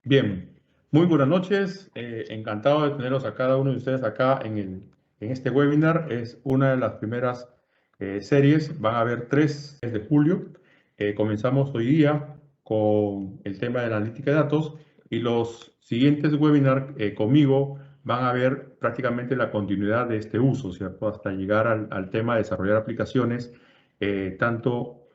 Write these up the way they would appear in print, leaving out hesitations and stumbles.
Bien, muy buenas noches. Encantado de tenerlos a cada uno de ustedes acá en este webinar. Es una de las primeras series. Van a haber 3 de julio. Comenzamos hoy día con el tema de la analítica de datos y los siguientes webinars conmigo van a ver prácticamente la continuidad de este uso, ¿cierto? Hasta llegar al tema de desarrollar aplicaciones, tanto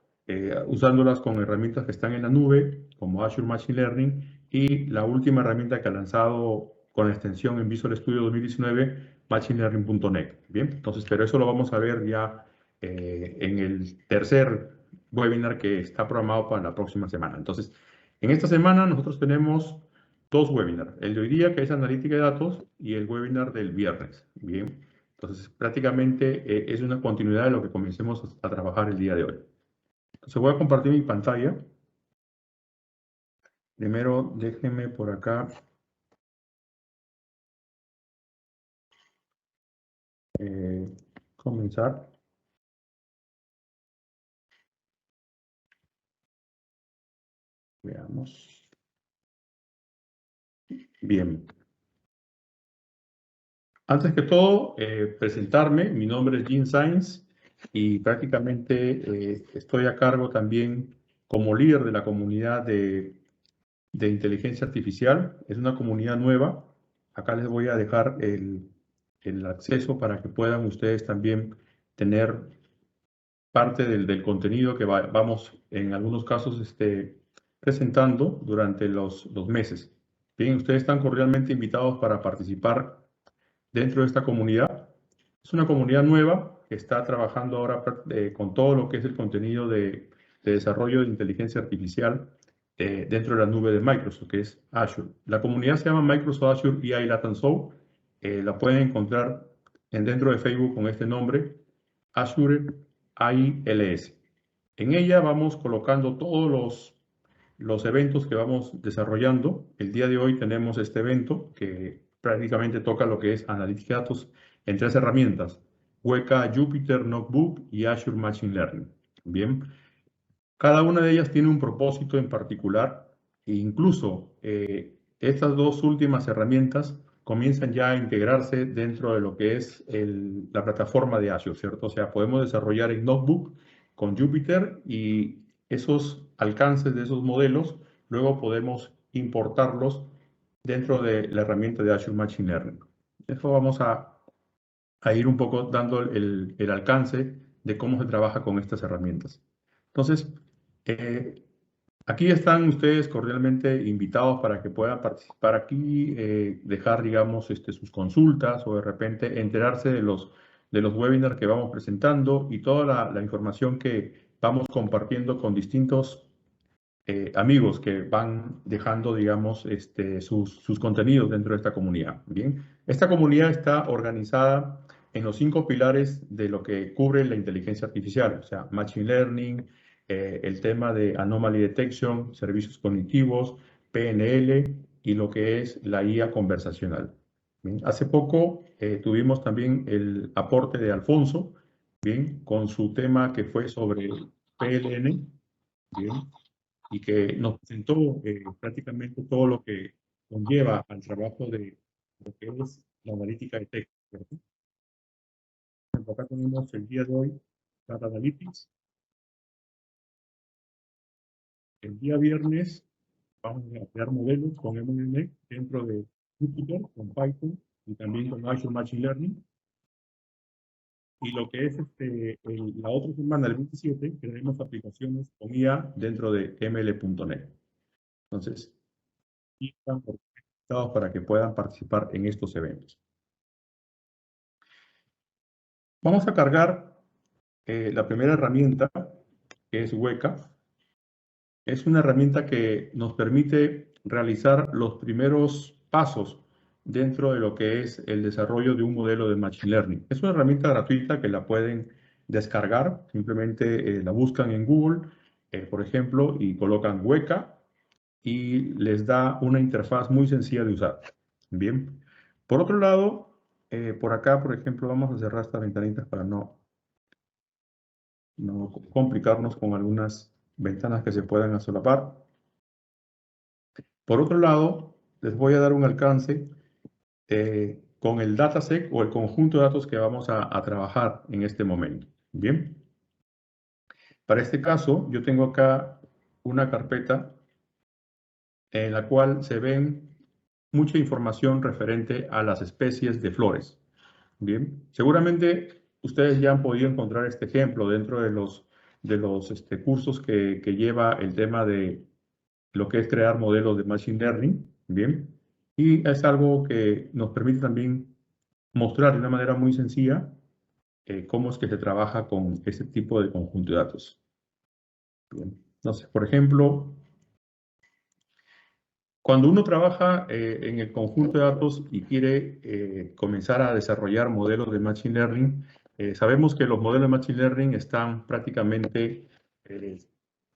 usándolas con herramientas que están en la nube, como Azure Machine Learning, y la última herramienta que ha lanzado con la extensión en Visual Studio 2019, machinelearning.net. Bien, entonces, pero eso lo vamos a ver ya en el tercer webinar que está programado para la próxima semana. Entonces, en esta semana nosotros tenemos 2 webinars, el de hoy día, que es analítica de datos, y el webinar del viernes. Bien, entonces prácticamente es una continuidad de lo que comencemos a trabajar el día de hoy. Entonces voy a compartir mi pantalla. Primero, déjenme por acá comenzar. Veamos. Bien. Antes que todo, presentarme. Mi nombre es Jim Sainz y prácticamente estoy a cargo también como líder de la comunidad de inteligencia artificial. Es una comunidad nueva. Acá les voy a dejar el acceso para que puedan ustedes también tener parte del contenido que vamos en algunos casos presentando durante los meses. Bien, ustedes están cordialmente invitados para participar dentro de esta comunidad. Es una comunidad nueva que está trabajando ahora con todo lo que es el contenido de desarrollo de inteligencia artificial dentro de la nube de Microsoft, que es Azure. La comunidad se llama Microsoft Azure AI Latam Show. La pueden encontrar dentro de Facebook con este nombre, Azure AILS. En ella vamos colocando todos los eventos que vamos desarrollando. El día de hoy tenemos este evento que prácticamente toca lo que es analítica de datos en 3 herramientas: Weka, Jupyter Notebook y Azure Machine Learning. Bien, cada una de ellas tiene un propósito en particular e incluso estas 2 últimas herramientas comienzan ya a integrarse dentro de lo que es la plataforma de Azure, ¿cierto? O sea, podemos desarrollar en Notebook con Jupyter y esos alcances de esos modelos luego podemos importarlos dentro de la herramienta de Azure Machine Learning. Eso vamos a ir un poco dando el alcance de cómo se trabaja con estas herramientas. Entonces, aquí están ustedes cordialmente invitados para que puedan participar aquí, dejar, digamos, sus consultas o de repente enterarse de los webinars que vamos presentando y toda la información que vamos compartiendo con distintos amigos que van dejando, digamos, sus contenidos dentro de esta comunidad. Bien, esta comunidad está organizada en los 5 pilares de lo que cubre la inteligencia artificial, o sea, Machine Learning, el tema de Anomaly Detection, servicios cognitivos, PNL y lo que es la IA conversacional. Bien, hace poco tuvimos también el aporte de Alfonso, bien, con su tema que fue sobre PLN, bien, y que nos presentó prácticamente todo lo que conlleva al trabajo de lo que es la analítica de texto, ¿cierto? Acá tenemos el día de hoy Data Analytics. El día viernes vamos a crear modelos con MNN dentro de Jupyter, con Python y también con Azure Machine Learning. Y lo que es la otra semana, el 27, crearemos aplicaciones con IA dentro de ml.net. Entonces, aquí están invitados para que puedan participar en estos eventos. Vamos a cargar la primera herramienta, que es Weka. Es una herramienta que nos permite realizar los primeros pasos dentro de lo que es el desarrollo de un modelo de Machine Learning. Es una herramienta gratuita que la pueden descargar. Simplemente la buscan en Google, por ejemplo, y colocan Weka y les da una interfaz muy sencilla de usar. Bien. Por otro lado, por acá, por ejemplo, vamos a cerrar estas ventanitas para no complicarnos con algunas ventanas que se puedan solapar. Por otro lado, les voy a dar un alcance con el dataset o el conjunto de datos que vamos a trabajar en este momento. Bien. Para este caso, yo tengo acá una carpeta en la cual se ven mucha información referente a las especies de flores. Bien, seguramente ustedes ya han podido encontrar este ejemplo dentro de los cursos que lleva el tema de lo que es crear modelos de Machine Learning. Bien, y es algo que nos permite también mostrar de una manera muy sencilla cómo es que se trabaja con este tipo de conjunto de datos. Bien. Entonces, por ejemplo, cuando uno trabaja en el conjunto de datos y quiere comenzar a desarrollar modelos de Machine Learning, sabemos que los modelos de Machine Learning están prácticamente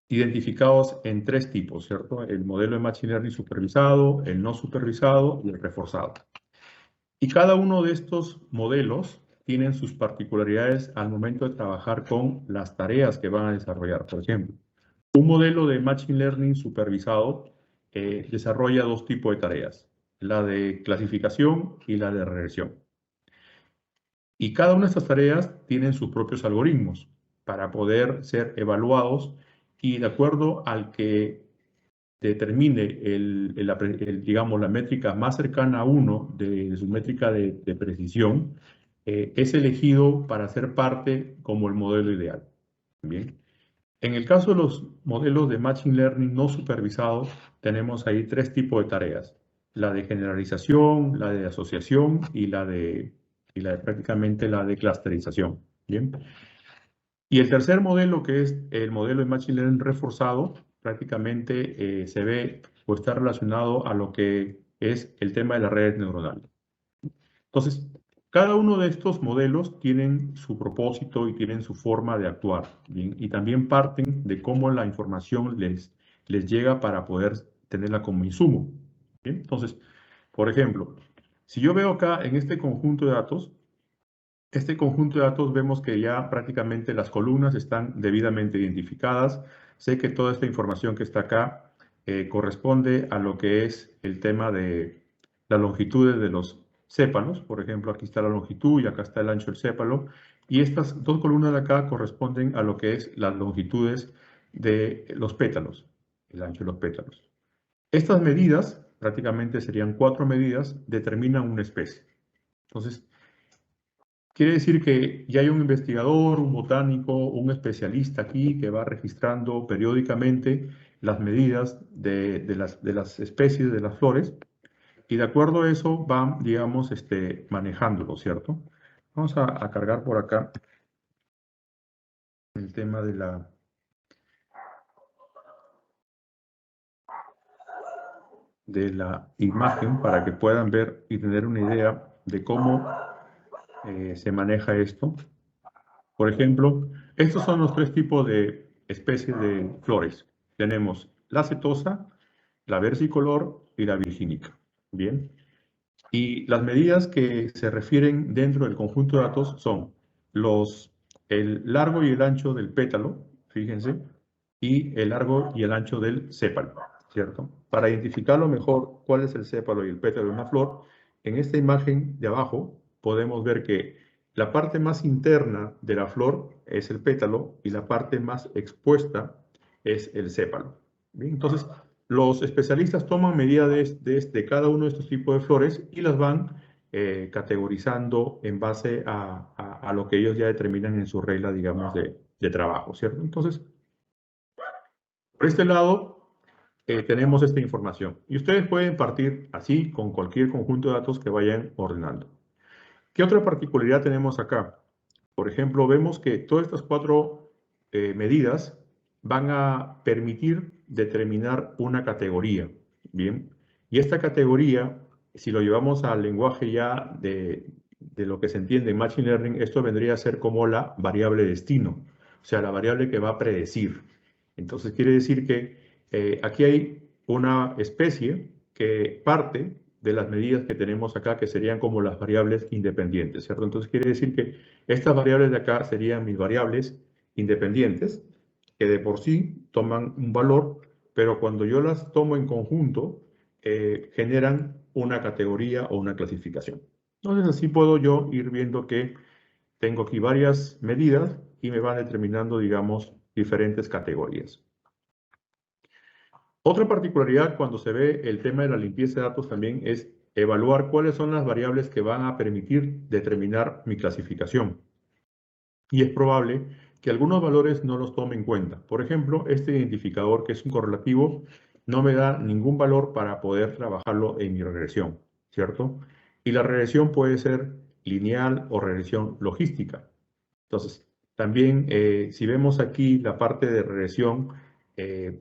identificados en tres tipos, ¿cierto? El modelo de Machine Learning supervisado, el no supervisado y el reforzado. Y cada uno de estos modelos tienen sus particularidades al momento de trabajar con las tareas que van a desarrollar. Por ejemplo, un modelo de Machine Learning supervisado desarrolla dos tipos de tareas, la de clasificación y la de regresión. Y cada una de estas tareas tienen sus propios algoritmos para poder ser evaluados y de acuerdo al que determine digamos, la métrica más cercana a 1 de su métrica de precisión, es elegido para ser parte como el modelo ideal. Bien. En el caso de los modelos de Machine Learning no supervisados, tenemos ahí tres tipos de tareas. La de generalización, la de asociación y prácticamente la de clusterización. Bien. Y el tercer modelo, que es el modelo de Machine Learning reforzado, prácticamente se ve o está relacionado a lo que es el tema de las redes neuronales. Entonces, cada uno de estos modelos tienen su propósito y tienen su forma de actuar, ¿bien? Y también parten de cómo la información les llega para poder tenerla como insumo, ¿bien? Entonces, por ejemplo, si yo veo acá en este conjunto de datos, vemos que ya prácticamente las columnas están debidamente identificadas. Sé que toda esta información que está acá corresponde a lo que es el tema de las longitudes de los sépalos. Por ejemplo, aquí está la longitud y acá está el ancho del sépalo. Y estas dos columnas de acá corresponden a lo que es las longitudes de los pétalos, el ancho de los pétalos. Estas medidas, prácticamente serían 4 medidas, determinan una especie. Entonces, quiere decir que ya hay un investigador, un botánico, un especialista aquí que va registrando periódicamente las medidas de las especies de las flores y de acuerdo a eso van, digamos, manejándolo, ¿cierto? Vamos a cargar por acá el tema de la imagen para que puedan ver y tener una idea de cómo se maneja esto. Por ejemplo, estos son los tres tipos de especies de flores. Tenemos la setosa, la versicolor y la virgínica. Bien. Y las medidas que se refieren dentro del conjunto de datos son el largo y el ancho del pétalo, fíjense, y el largo y el ancho del sépalo, ¿cierto? Para identificarlo mejor cuál es el sépalo y el pétalo de una flor, en esta imagen de abajo podemos ver que la parte más interna de la flor es el pétalo y la parte más expuesta es el sépalo. Bien, entonces, los especialistas toman medida de cada uno de estos tipos de flores y las van categorizando en base a lo que ellos ya determinan en su regla, digamos, de trabajo, ¿cierto? Entonces, por este lado, tenemos esta información. Y ustedes pueden partir así con cualquier conjunto de datos que vayan ordenando. ¿Qué otra particularidad tenemos acá? Por ejemplo, vemos que todas estas 4 medidas van a permitir determinar una categoría, ¿bien? Y esta categoría, si lo llevamos al lenguaje ya de lo que se entiende en Machine Learning, esto vendría a ser como la variable destino, o sea, la variable que va a predecir. Entonces, quiere decir que aquí hay una especie que parte de las medidas que tenemos acá, que serían como las variables independientes, ¿cierto? Entonces quiere decir que estas variables de acá serían mis variables independientes, que de por sí toman un valor, pero cuando yo las tomo en conjunto, generan una categoría o una clasificación. Entonces, así puedo yo ir viendo que tengo aquí varias medidas y me van determinando, digamos, diferentes categorías. Otra particularidad cuando se ve el tema de la limpieza de datos también es evaluar cuáles son las variables que van a permitir determinar mi clasificación. Y es probable que algunos valores no los tome en cuenta. Por ejemplo, este identificador, que es un correlativo, no me da ningún valor para poder trabajarlo en mi regresión, ¿cierto? Y la regresión puede ser lineal o regresión logística. Entonces, también si vemos aquí la parte de regresión,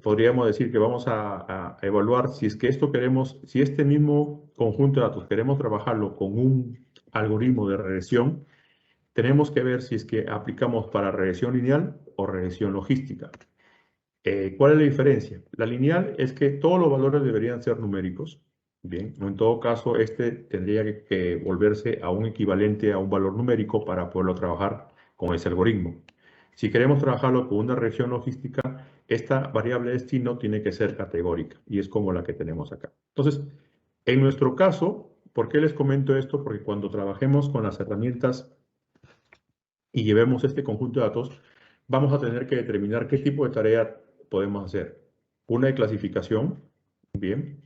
podríamos decir que vamos a evaluar si es que esto queremos, si este mismo conjunto de datos queremos trabajarlo con un algoritmo de regresión, tenemos que ver si es que aplicamos para regresión lineal o regresión logística. ¿Cuál es la diferencia? La lineal es que todos los valores deberían ser numéricos. Bien, en todo caso, este tendría que volverse a un equivalente a un valor numérico para poderlo trabajar con ese algoritmo. Si queremos trabajarlo con una regresión logística, esta variable de destino tiene que ser categórica y es como la que tenemos acá. Entonces, en nuestro caso, ¿por qué les comento esto? Porque cuando trabajemos con las herramientas y llevemos este conjunto de datos, vamos a tener que determinar qué tipo de tarea podemos hacer. Una de clasificación, bien,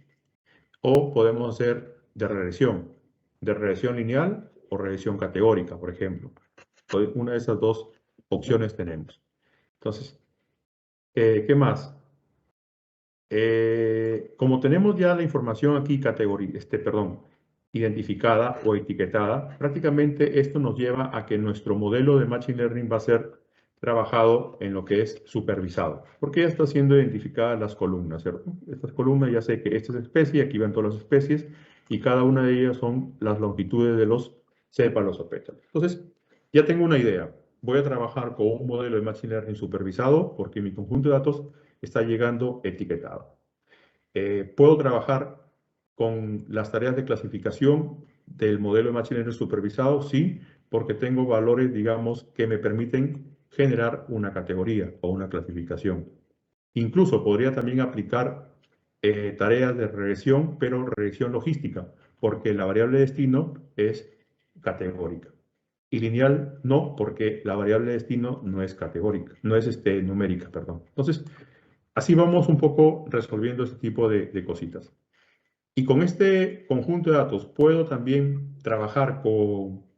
o podemos hacer de regresión lineal o regresión categórica, por ejemplo. Una de esas dos opciones tenemos. Entonces, ¿qué más? Como tenemos ya la información aquí identificada o etiquetada, prácticamente esto nos lleva a que nuestro modelo de Machine Learning va a ser trabajado en lo que es supervisado, porque ya está siendo identificadas las columnas, ¿cierto? Estas columnas ya sé que esta es especie, aquí van todas las especies, y cada una de ellas son las longitudes de los sépalos o pétalos. Entonces, ya tengo una idea. Voy a trabajar con un modelo de Machine Learning supervisado, porque mi conjunto de datos está llegando etiquetado. Puedo trabajar con las tareas de clasificación del modelo de Machine Learning supervisado, sí, porque tengo valores, digamos, que me permiten generar una categoría o una clasificación. Incluso podría también aplicar tareas de regresión, pero regresión logística, porque la variable destino es categórica. Y lineal no, porque la variable destino no es categórica, no es numérica, perdón. Entonces, así vamos un poco resolviendo este tipo de cositas. Y con este conjunto de datos puedo también trabajar con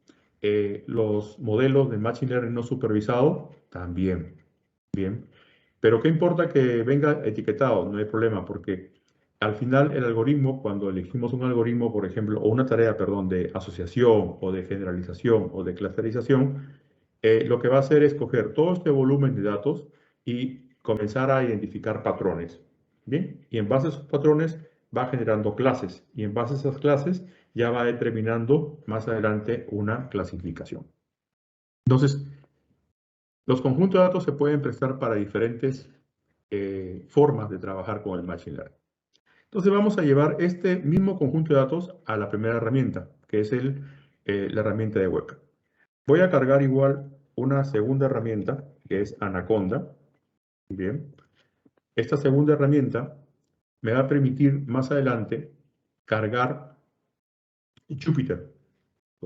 los modelos de Machine Learning no supervisado, también. Bien. Pero ¿qué importa que venga etiquetado? No hay problema, porque al final el algoritmo, cuando elegimos un algoritmo, por ejemplo, o una tarea, perdón, de asociación o de generalización o de clusterización, lo que va a hacer es coger todo este volumen de datos y comenzar a identificar patrones. Bien, y en base a esos patrones va generando clases, y en base a esas clases ya va determinando más adelante una clasificación. Entonces, los conjuntos de datos se pueden prestar para diferentes formas de trabajar con el Machine Learning. Entonces vamos a llevar este mismo conjunto de datos a la primera herramienta, que es la herramienta de Weka. Voy a cargar igual una segunda herramienta, que es Anaconda. Bien. Esta segunda herramienta me va a permitir más adelante cargar Jupyter,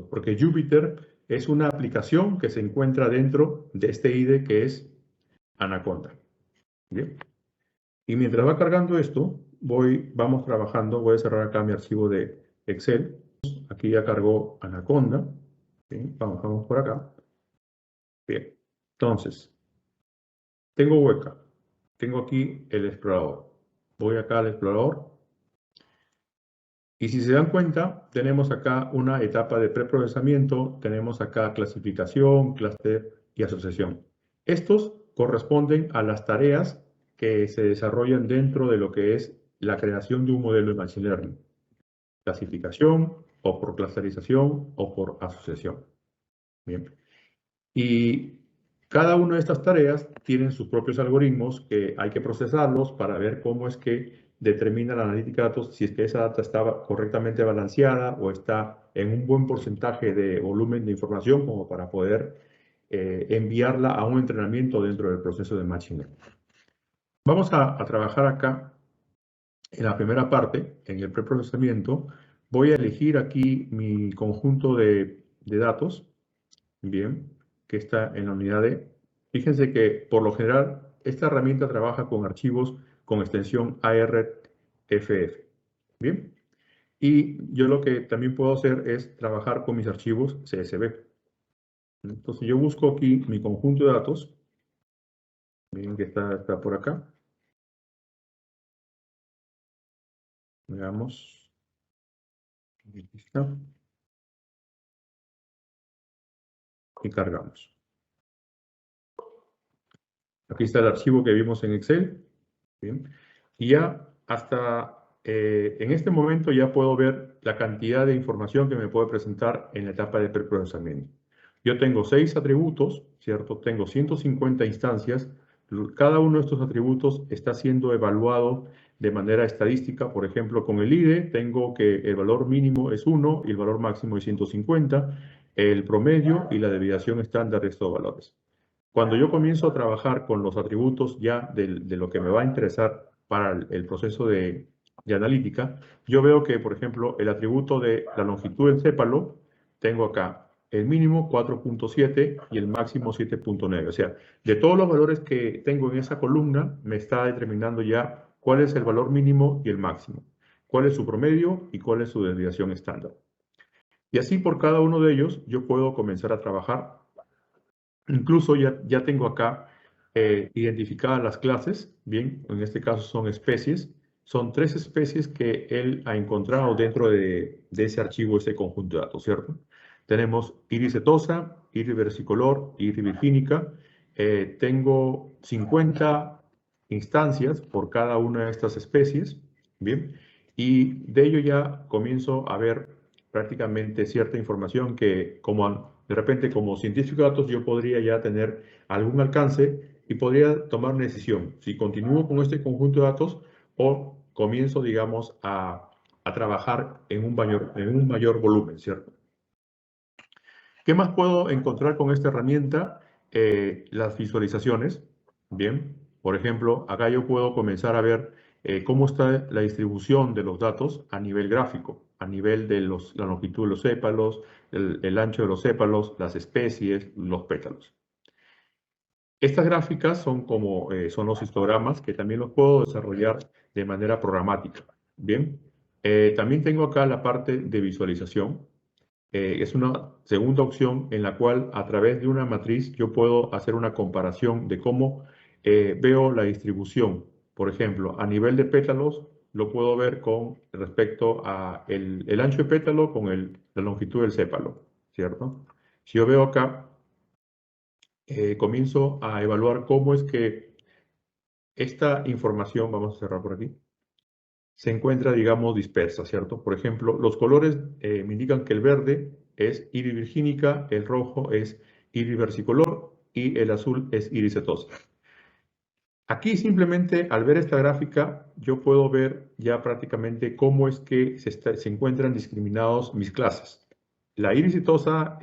porque Jupyter es una aplicación que se encuentra dentro de este IDE que es Anaconda. Bien. Y mientras va cargando esto, vamos trabajando. Voy a cerrar acá mi archivo de Excel. Aquí ya cargó Anaconda. Bien, vamos por acá. Bien, entonces, tengo Weka. Tengo aquí el explorador. Voy acá al explorador. Y si se dan cuenta, tenemos acá una etapa de preprocesamiento. Tenemos acá clasificación, clúster y asociación. Estos corresponden a las tareas que se desarrollan dentro de lo que es la creación de un modelo de Machine Learning. Clasificación, o por clusterización, o por asociación. Bien. Y cada una de estas tareas tienen sus propios algoritmos que hay que procesarlos para ver cómo es que determina la analítica de datos si es que esa data está correctamente balanceada o está en un buen porcentaje de volumen de información como para poder enviarla a un entrenamiento dentro del proceso de Machine Learning. Vamos a trabajar acá en la primera parte, en el preprocesamiento, voy a elegir aquí mi conjunto de datos, bien, que está en la unidad D. Fíjense que, por lo general, esta herramienta trabaja con archivos con extensión ARFF, bien. Y yo lo que también puedo hacer es trabajar con mis archivos CSV. Entonces yo busco aquí mi conjunto de datos, bien, que está por acá. Veamos. Aquí está. Y cargamos. Aquí está el archivo que vimos en Excel. Bien. Y ya hasta en este momento ya puedo ver la cantidad de información que me puede presentar en la etapa de preprocesamiento. Yo tengo 6 atributos, ¿cierto? Tengo 150 instancias. Cada uno de estos atributos está siendo evaluado de manera estadística. Por ejemplo, con el IDE tengo que el valor mínimo es 1 y el valor máximo es 150, el promedio y la desviación estándar de estos valores. Cuando yo comienzo a trabajar con los atributos ya de lo que me va a interesar para el proceso de analítica, yo veo que, por ejemplo, el atributo de la longitud del cépalo, tengo acá el mínimo 4.7 y el máximo 7.9. O sea, de todos los valores que tengo en esa columna, me está determinando ya cuál es el valor mínimo y el máximo, cuál es su promedio y cuál es su desviación estándar. Y así por cada uno de ellos, yo puedo comenzar a trabajar. Incluso ya tengo acá identificadas las clases, bien, en este caso son especies, son 3 especies que él ha encontrado dentro de ese archivo, ese conjunto de datos, ¿cierto? Tenemos iris setosa, iris versicolor, iris virgínica. Tengo 50 instancias por cada una de estas especies, bien, y de ello ya comienzo a ver prácticamente cierta información que de repente como científico de datos yo podría ya tener algún alcance y podría tomar una decisión si continúo con este conjunto de datos o comienzo, digamos, a trabajar en un mayor volumen, ¿cierto? ¿Qué más puedo encontrar con esta herramienta? Las visualizaciones. Bien, por ejemplo, acá yo puedo comenzar a ver cómo está la distribución de los datos a nivel gráfico, a nivel de la longitud de los sépalos, el ancho de los sépalos, las especies, los pétalos. Estas gráficas son los histogramas que también los puedo desarrollar de manera programática. Bien, también tengo acá la parte de visualización. Es una segunda opción en la cual a través de una matriz yo puedo hacer una comparación de cómo veo la distribución. Por ejemplo, a nivel de pétalos lo puedo ver con respecto a el ancho de pétalo con la longitud del sépalo, ¿cierto? Si yo veo acá, comienzo a evaluar cómo es que esta información, vamos a cerrar por aquí, se encuentra, digamos, dispersa, ¿cierto? Por ejemplo, los colores me indican que el verde es iris virgínica, el rojo es iris versicolor y el azul es iris setosa. Aquí simplemente al ver esta gráfica yo puedo ver ya prácticamente cómo es que se encuentran discriminados mis clases. La iris setosa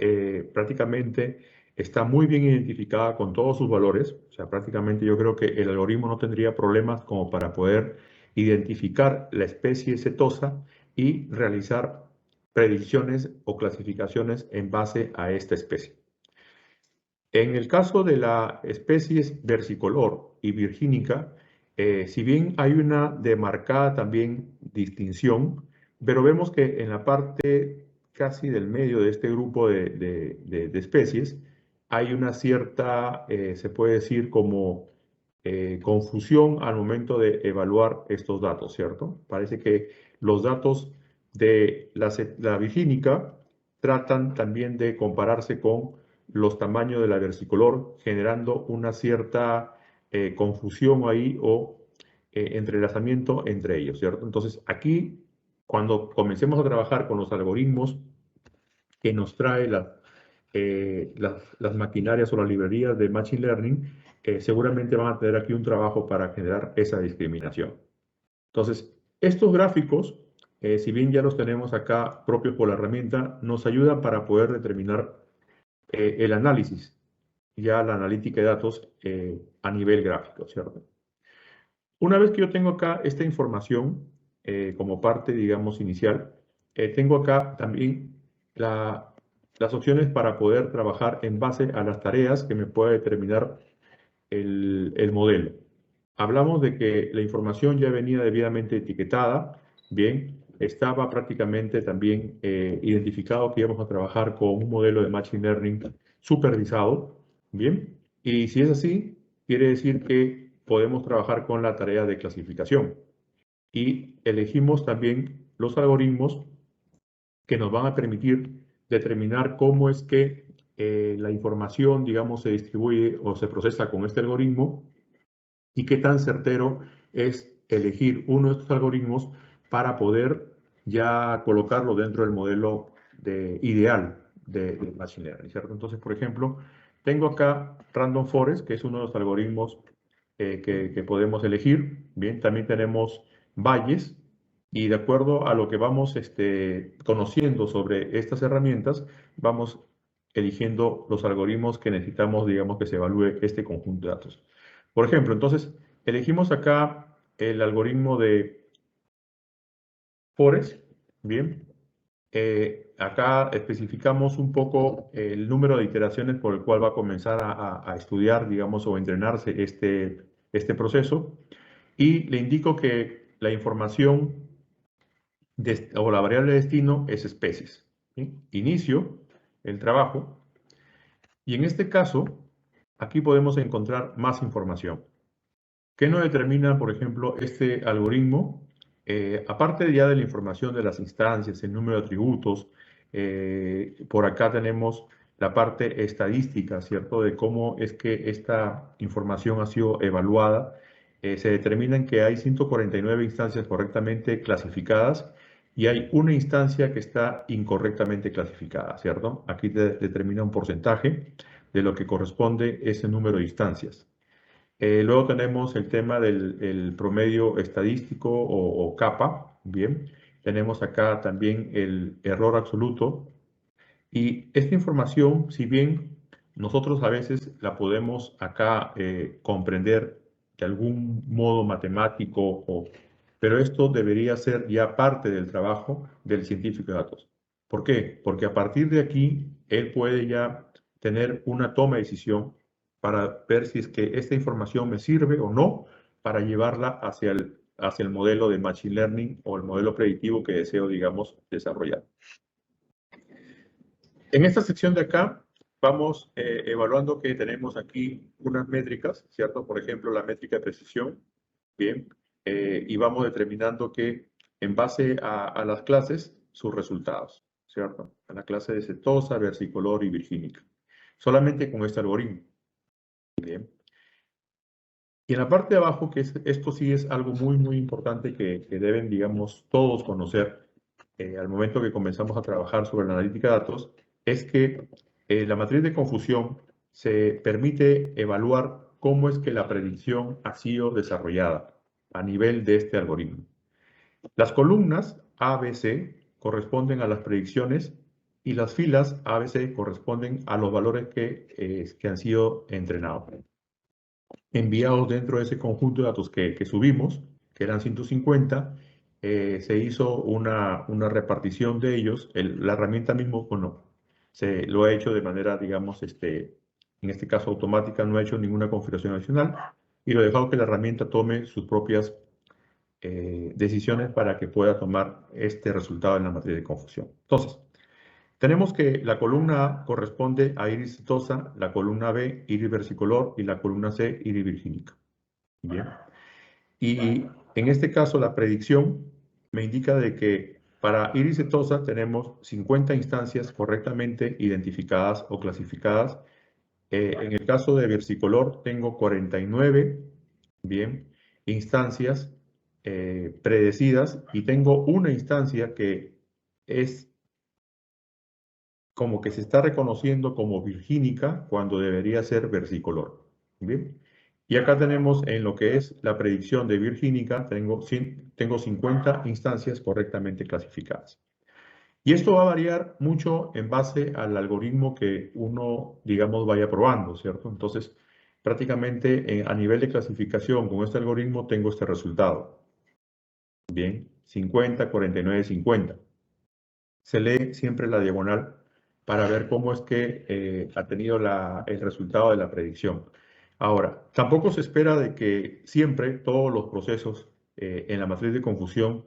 prácticamente está muy bien identificada con todos sus valores, o sea, prácticamente yo creo que el algoritmo no tendría problemas como para poder identificar la especie setosa y realizar predicciones o clasificaciones en base a esta especie. En el caso de la especie versicolor y virgínica, si bien hay una demarcada también distinción, pero vemos que en la parte casi del medio de este grupo de especies hay una cierta, se puede decir como confusión al momento de evaluar estos datos, ¿cierto? Parece que los datos de la virgínica tratan también de compararse con los tamaños de la versicolor, generando una cierta confusión ahí o entrelazamiento entre ellos, ¿cierto? Entonces, aquí, cuando comencemos a trabajar con los algoritmos que nos trae las maquinarias o las librerías de Machine Learning, seguramente van a tener aquí un trabajo para generar esa discriminación. Entonces, estos gráficos, si bien ya los tenemos acá propios por la herramienta, nos ayudan para poder determinar el análisis, ya la analítica de datos a nivel gráfico, ¿cierto? Una vez que yo tengo acá esta información, como parte, digamos, inicial. Tengo acá también las opciones para poder trabajar en base a las tareas que me pueda determinar el modelo. Hablamos de que la información ya venía debidamente etiquetada, bien, estaba prácticamente también identificado que íbamos a trabajar con un modelo de Machine Learning supervisado, bien, y si es así, quiere decir que podemos trabajar con la tarea de clasificación y elegimos también los algoritmos que nos van a permitir determinar cómo es que la información, digamos, se distribuye o se procesa con este algoritmo y qué tan certero es elegir uno de estos algoritmos para poder ya colocarlo dentro del modelo ideal de Machine Learning, ¿cierto? Entonces, por ejemplo, tengo acá Random Forest, que es uno de los algoritmos que podemos elegir. Bien, también tenemos Bayes, y de acuerdo a lo que vamos conociendo sobre estas herramientas, vamos eligiendo los algoritmos que necesitamos, digamos, que se evalúe este conjunto de datos. Por ejemplo, entonces, elegimos acá el algoritmo de Forest, bien. Acá especificamos un poco el número de iteraciones por el cual va a comenzar a estudiar, digamos, o entrenarse este proceso. Y le indico que la información o la variable de destino es especies. ¿Sí? Inicio el trabajo y en este caso, aquí podemos encontrar más información. ¿Qué nos determina, por ejemplo, este algoritmo? Aparte ya de la información de las instancias, el número de atributos, por acá tenemos la parte estadística, ¿cierto? De cómo es que esta información ha sido evaluada. Se determinan que hay 149 instancias correctamente clasificadas y hay una instancia que está incorrectamente clasificada, ¿cierto? Aquí determina un porcentaje de lo que corresponde ese número de instancias. Luego tenemos el tema del promedio estadístico o capa, bien. Tenemos acá también el error absoluto. Y esta información, si bien nosotros a veces la podemos acá comprender de algún modo matemático, pero esto debería ser ya parte del trabajo del científico de datos. ¿Por qué? Porque a partir de aquí, él puede ya tener una toma de decisión para ver si es que esta información me sirve o no para llevarla hacia el modelo de Machine Learning o el modelo predictivo que deseo, digamos, desarrollar. En esta sección de acá vamos evaluando que tenemos aquí unas métricas, ¿cierto? Por ejemplo, la métrica de precisión, bien, y vamos determinando que en base a las clases, sus resultados, ¿cierto? A la clase de setosa, versicolor y virgínica. Solamente con este algoritmo. Bien. Y en la parte de abajo, que esto sí es algo muy, muy importante que deben, digamos, todos conocer al momento que comenzamos a trabajar sobre la analítica de datos, es que la matriz de confusión se permite evaluar cómo es que la predicción ha sido desarrollada a nivel de este algoritmo. Las columnas A, B, C corresponden a las predicciones y las filas A, B, C corresponden a los valores que han sido entrenados. Enviados dentro de ese conjunto de datos que subimos, que eran 150, se hizo una repartición de ellos. La herramienta mismo, bueno, se lo ha hecho de manera, digamos, en este caso automática, no ha hecho ninguna configuración adicional y lo ha dejado que la herramienta tome sus propias decisiones para que pueda tomar este resultado en la matriz de confusión. Entonces, tenemos que la columna A corresponde a iris setosa, la columna B, iris versicolor y la columna C, iris virgínica. Bien. Y en este caso la predicción me indica de que para iris setosa tenemos 50 instancias correctamente identificadas o clasificadas. En el caso de versicolor tengo 49, bien, instancias predecidas y tengo una instancia que es como que se está reconociendo como virgínica cuando debería ser versicolor. ¿Bien? Y acá tenemos en lo que es la predicción de virgínica, tengo 50 instancias correctamente clasificadas. Y esto va a variar mucho en base al algoritmo que uno, digamos, vaya probando, ¿cierto? Entonces, prácticamente a nivel de clasificación con este algoritmo tengo este resultado. Bien, 50, 49, 50. Se lee siempre la diagonal para ver cómo es que ha tenido el resultado de la predicción. Ahora, tampoco se espera de que siempre todos los procesos en la matriz de confusión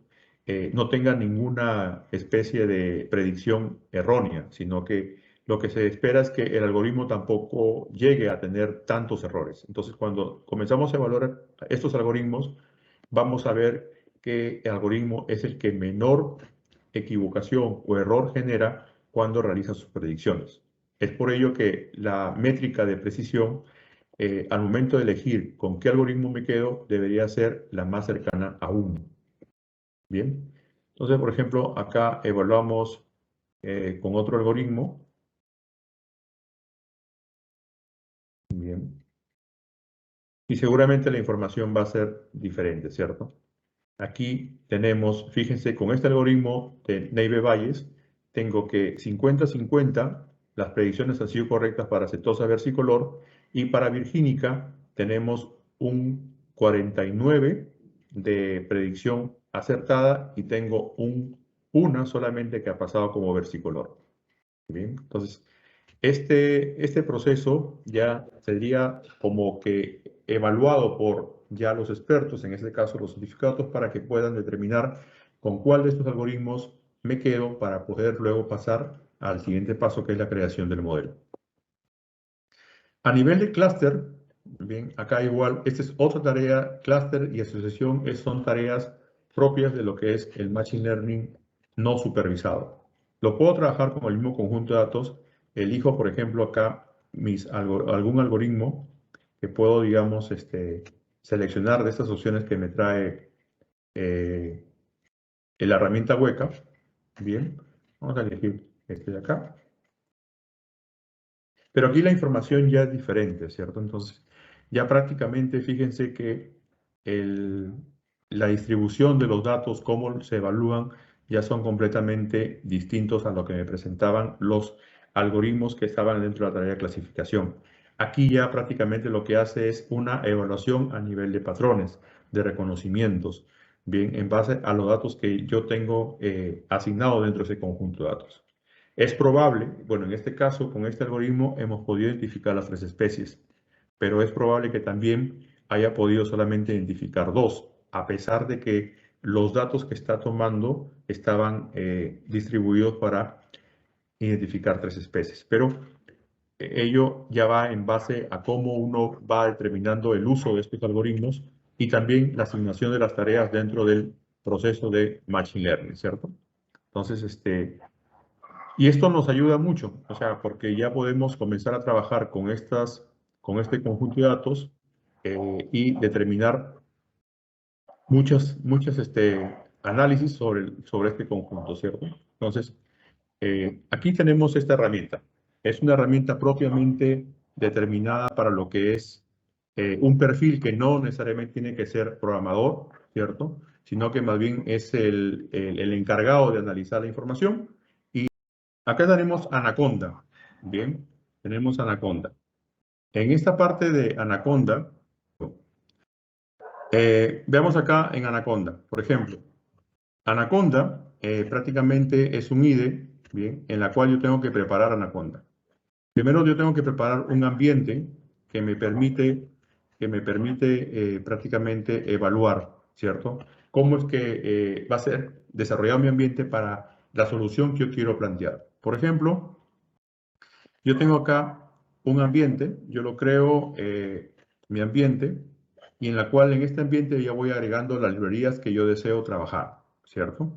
no tengan ninguna especie de predicción errónea, sino que lo que se espera es que el algoritmo tampoco llegue a tener tantos errores. Entonces, cuando comenzamos a evaluar estos algoritmos, vamos a ver que el algoritmo es el que menor equivocación o error genera cuando realiza sus predicciones. Es por ello que la métrica de precisión, al momento de elegir con qué algoritmo me quedo, debería ser la más cercana a 1. Bien, entonces, por ejemplo, acá evaluamos con otro algoritmo. Bien. Y seguramente la información va a ser diferente, ¿cierto? Aquí tenemos, fíjense, con este algoritmo de Neive-Bayes, tengo que 50-50, las predicciones han sido correctas para Setosa versicolor, y para Virgínica tenemos un 49 de predicción acertada y tengo una solamente que ha pasado como versicolor. Bien, entonces, este proceso ya sería como que evaluado por ya los expertos, en este caso los certificados, para que puedan determinar con cuál de estos algoritmos me quedo para poder luego pasar al siguiente paso, que es la creación del modelo. A nivel de clúster, bien, acá igual, esta es otra tarea. Clúster y asociación son tareas propias de lo que es el Machine Learning no supervisado. Lo puedo trabajar como el mismo conjunto de datos. Elijo, por ejemplo, acá algún algoritmo que puedo, digamos, seleccionar de estas opciones que me trae la herramienta hueca. Bien, vamos a elegir este de acá. Pero aquí la información ya es diferente, ¿cierto? Entonces, ya prácticamente fíjense que la distribución de los datos, cómo se evalúan, ya son completamente distintos a lo que me presentaban los algoritmos que estaban dentro de la tarea de clasificación. Aquí ya prácticamente lo que hace es una evaluación a nivel de patrones, de reconocimientos, bien, en base a los datos que yo tengo asignados dentro de ese conjunto de datos. Es probable, bueno, en este caso, con este algoritmo hemos podido identificar las 3 especies, pero es probable que también haya podido solamente identificar 2, a pesar de que los datos que está tomando estaban distribuidos para identificar 3 especies. Pero ello ya va en base a cómo uno va determinando el uso de estos algoritmos y también la asignación de las tareas dentro del proceso de Machine Learning, ¿cierto? Entonces, y esto nos ayuda mucho, o sea, porque ya podemos comenzar a trabajar con este conjunto de datos y determinar muchos análisis sobre este conjunto, ¿cierto? Entonces, aquí tenemos esta herramienta. Es una herramienta propiamente determinada para lo que es un perfil que no necesariamente tiene que ser programador, ¿cierto? Sino que más bien es el encargado de analizar la información. Acá tenemos Anaconda. Bien, tenemos Anaconda. En esta parte de Anaconda, veamos acá en Anaconda, por ejemplo. Anaconda prácticamente es un IDE, bien, en la cual yo tengo que preparar Anaconda. Primero yo tengo que preparar un ambiente que me permite prácticamente evaluar, ¿cierto? Cómo es que va a ser desarrollado mi ambiente para la solución que yo quiero plantear. Por ejemplo, yo tengo acá un ambiente, yo lo creo mi ambiente, y en la cual en este ambiente ya voy agregando las librerías que yo deseo trabajar, ¿cierto?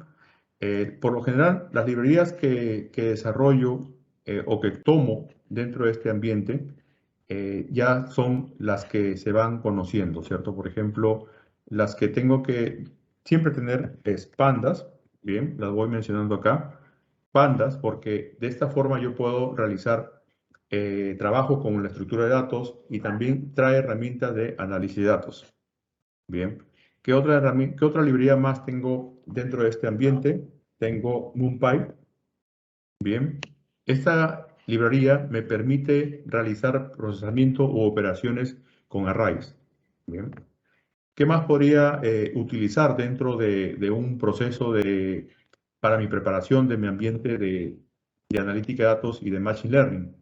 Por lo general, las librerías que desarrollo o que tomo dentro de este ambiente ya son las que se van conociendo, ¿cierto? Por ejemplo, las que tengo que siempre tener es pandas, bien, las voy mencionando acá, pandas, porque de esta forma yo puedo realizar trabajo con la estructura de datos y también trae herramientas de análisis de datos. Bien, ¿qué otra librería más tengo dentro de este ambiente? Tengo NumPy. Bien, esta librería me permite realizar procesamiento u operaciones con arrays. Bien, ¿Qué más podría utilizar dentro de un proceso para mi preparación de mi ambiente de analítica de datos y de Machine Learning?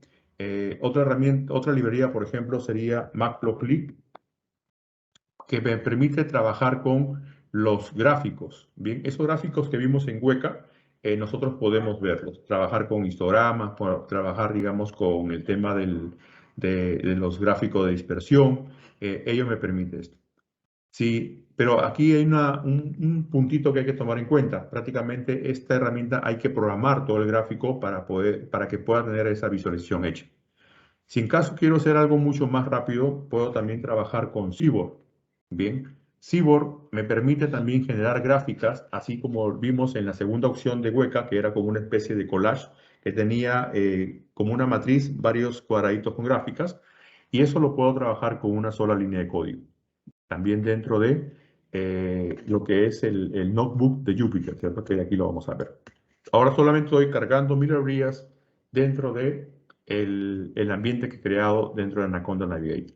Otra herramienta, otra librería, por ejemplo, sería Matplotlib, que me permite trabajar con los gráficos. Bien, esos gráficos que vimos en Weka, nosotros podemos verlos, trabajar con histogramas, trabajar, digamos, con el tema de los gráficos de dispersión. Ello me permite esto. Sí, pero aquí hay un puntito que hay que tomar en cuenta. Prácticamente esta herramienta hay que programar todo el gráfico para que pueda tener esa visualización hecha. Si en caso quiero hacer algo mucho más rápido, puedo también trabajar con Seaborn. Bien, Seaborn me permite también generar gráficas, así como vimos en la segunda opción de Weka, que era como una especie de collage, que tenía como una matriz varios cuadraditos con gráficas, y eso lo puedo trabajar con una sola línea de código. También dentro de lo que es el notebook de Jupyter, ¿cierto? Que aquí lo vamos a ver. Ahora solamente estoy cargando mis librerías dentro de el ambiente que he creado dentro de Anaconda Navigator.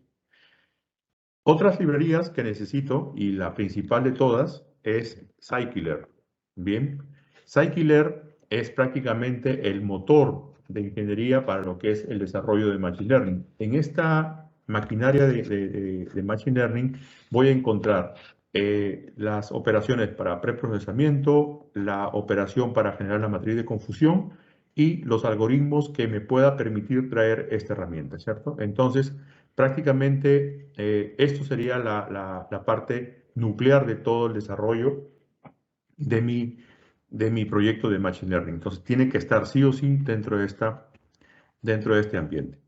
Otras librerías que necesito, y la principal de todas, es Scikit-Learn. Bien, Scikit-Learn es prácticamente el motor de ingeniería para lo que es el desarrollo de Machine Learning. En esta maquinaria de Machine Learning voy a encontrar las operaciones para preprocesamiento, la operación para generar la matriz de confusión y los algoritmos que me pueda permitir traer esta herramienta, ¿cierto? Entonces, prácticamente esto sería la parte nuclear de todo el desarrollo de mi proyecto de Machine Learning. Entonces, tiene que estar sí o sí dentro de este ambiente.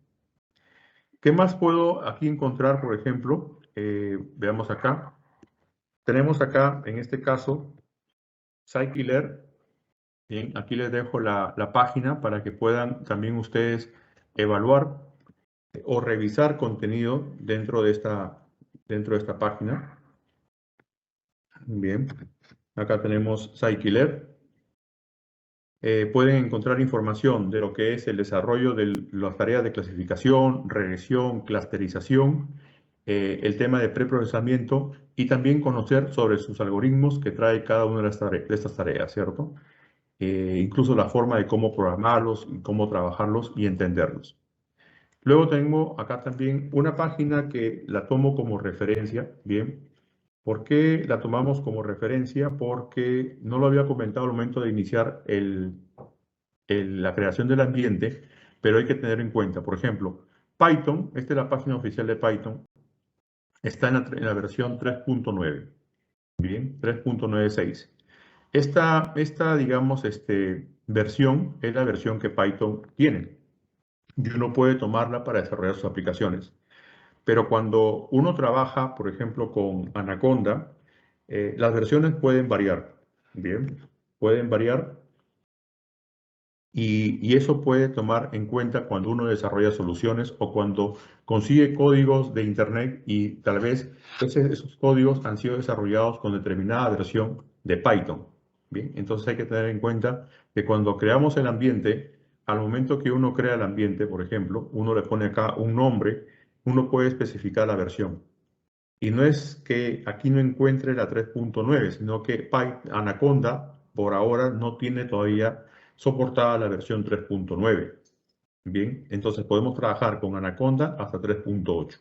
¿Qué más puedo aquí encontrar, por ejemplo? Veamos acá. Tenemos acá, en este caso, Scikit-Learn. Bien, aquí les dejo la página para que puedan también ustedes evaluar o revisar contenido dentro de esta página. Bien, acá tenemos Scikit-Learn. Pueden encontrar información de lo que es el desarrollo de las tareas de clasificación, regresión, clusterización, el tema de preprocesamiento y también conocer sobre sus algoritmos que trae cada una de estas tareas, ¿cierto? Incluso la forma de cómo programarlos y cómo trabajarlos y entenderlos. Luego tengo acá también una página que la tomo como referencia, ¿bien? ¿Por qué la tomamos como referencia? Porque no lo había comentado al momento de iniciar la creación del ambiente, pero hay que tener en cuenta, por ejemplo, Python, esta es la página oficial de Python, está en la versión 3.9, bien, 3.96. Digamos, versión es la versión que Python tiene y uno puede tomarla para desarrollar sus aplicaciones. Pero cuando uno trabaja, por ejemplo, con Anaconda, las versiones pueden variar, ¿bien? Pueden variar y eso puede tomar en cuenta cuando uno desarrolla soluciones o cuando consigue códigos de Internet y tal vez esos códigos han sido desarrollados con determinada versión de Python, ¿bien? Entonces hay que tener en cuenta que cuando creamos el ambiente, al momento que uno crea el ambiente, por ejemplo, uno le pone acá un nombre, uno puede especificar la versión. Y no es que aquí no encuentre la 3.9, sino que Anaconda por ahora no tiene todavía soportada la versión 3.9. Bien, entonces podemos trabajar con Anaconda hasta 3.8.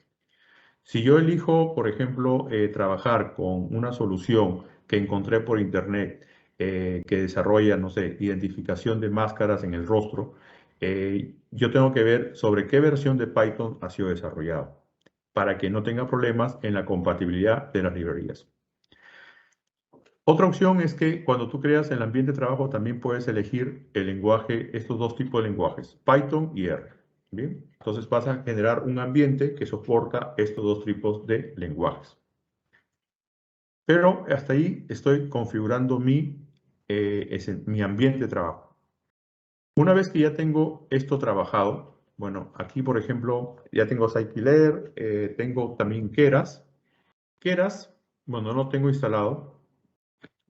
Si yo elijo, por ejemplo, trabajar con una solución que encontré por internet que desarrolla, no sé, identificación de máscaras en el rostro, yo tengo que ver sobre qué versión de Python ha sido desarrollado para que no tenga problemas en la compatibilidad de las librerías. Otra opción es que cuando tú creas el ambiente de trabajo también puedes elegir el lenguaje, estos dos tipos de lenguajes, Python y R. Bien, entonces vas a generar un ambiente que soporta estos dos tipos de lenguajes. Pero hasta ahí estoy configurando mi ambiente de trabajo. Una vez que ya tengo esto trabajado, bueno, aquí por ejemplo ya tengo Scikit-Learn, tengo también Keras. Keras, bueno, no lo tengo instalado,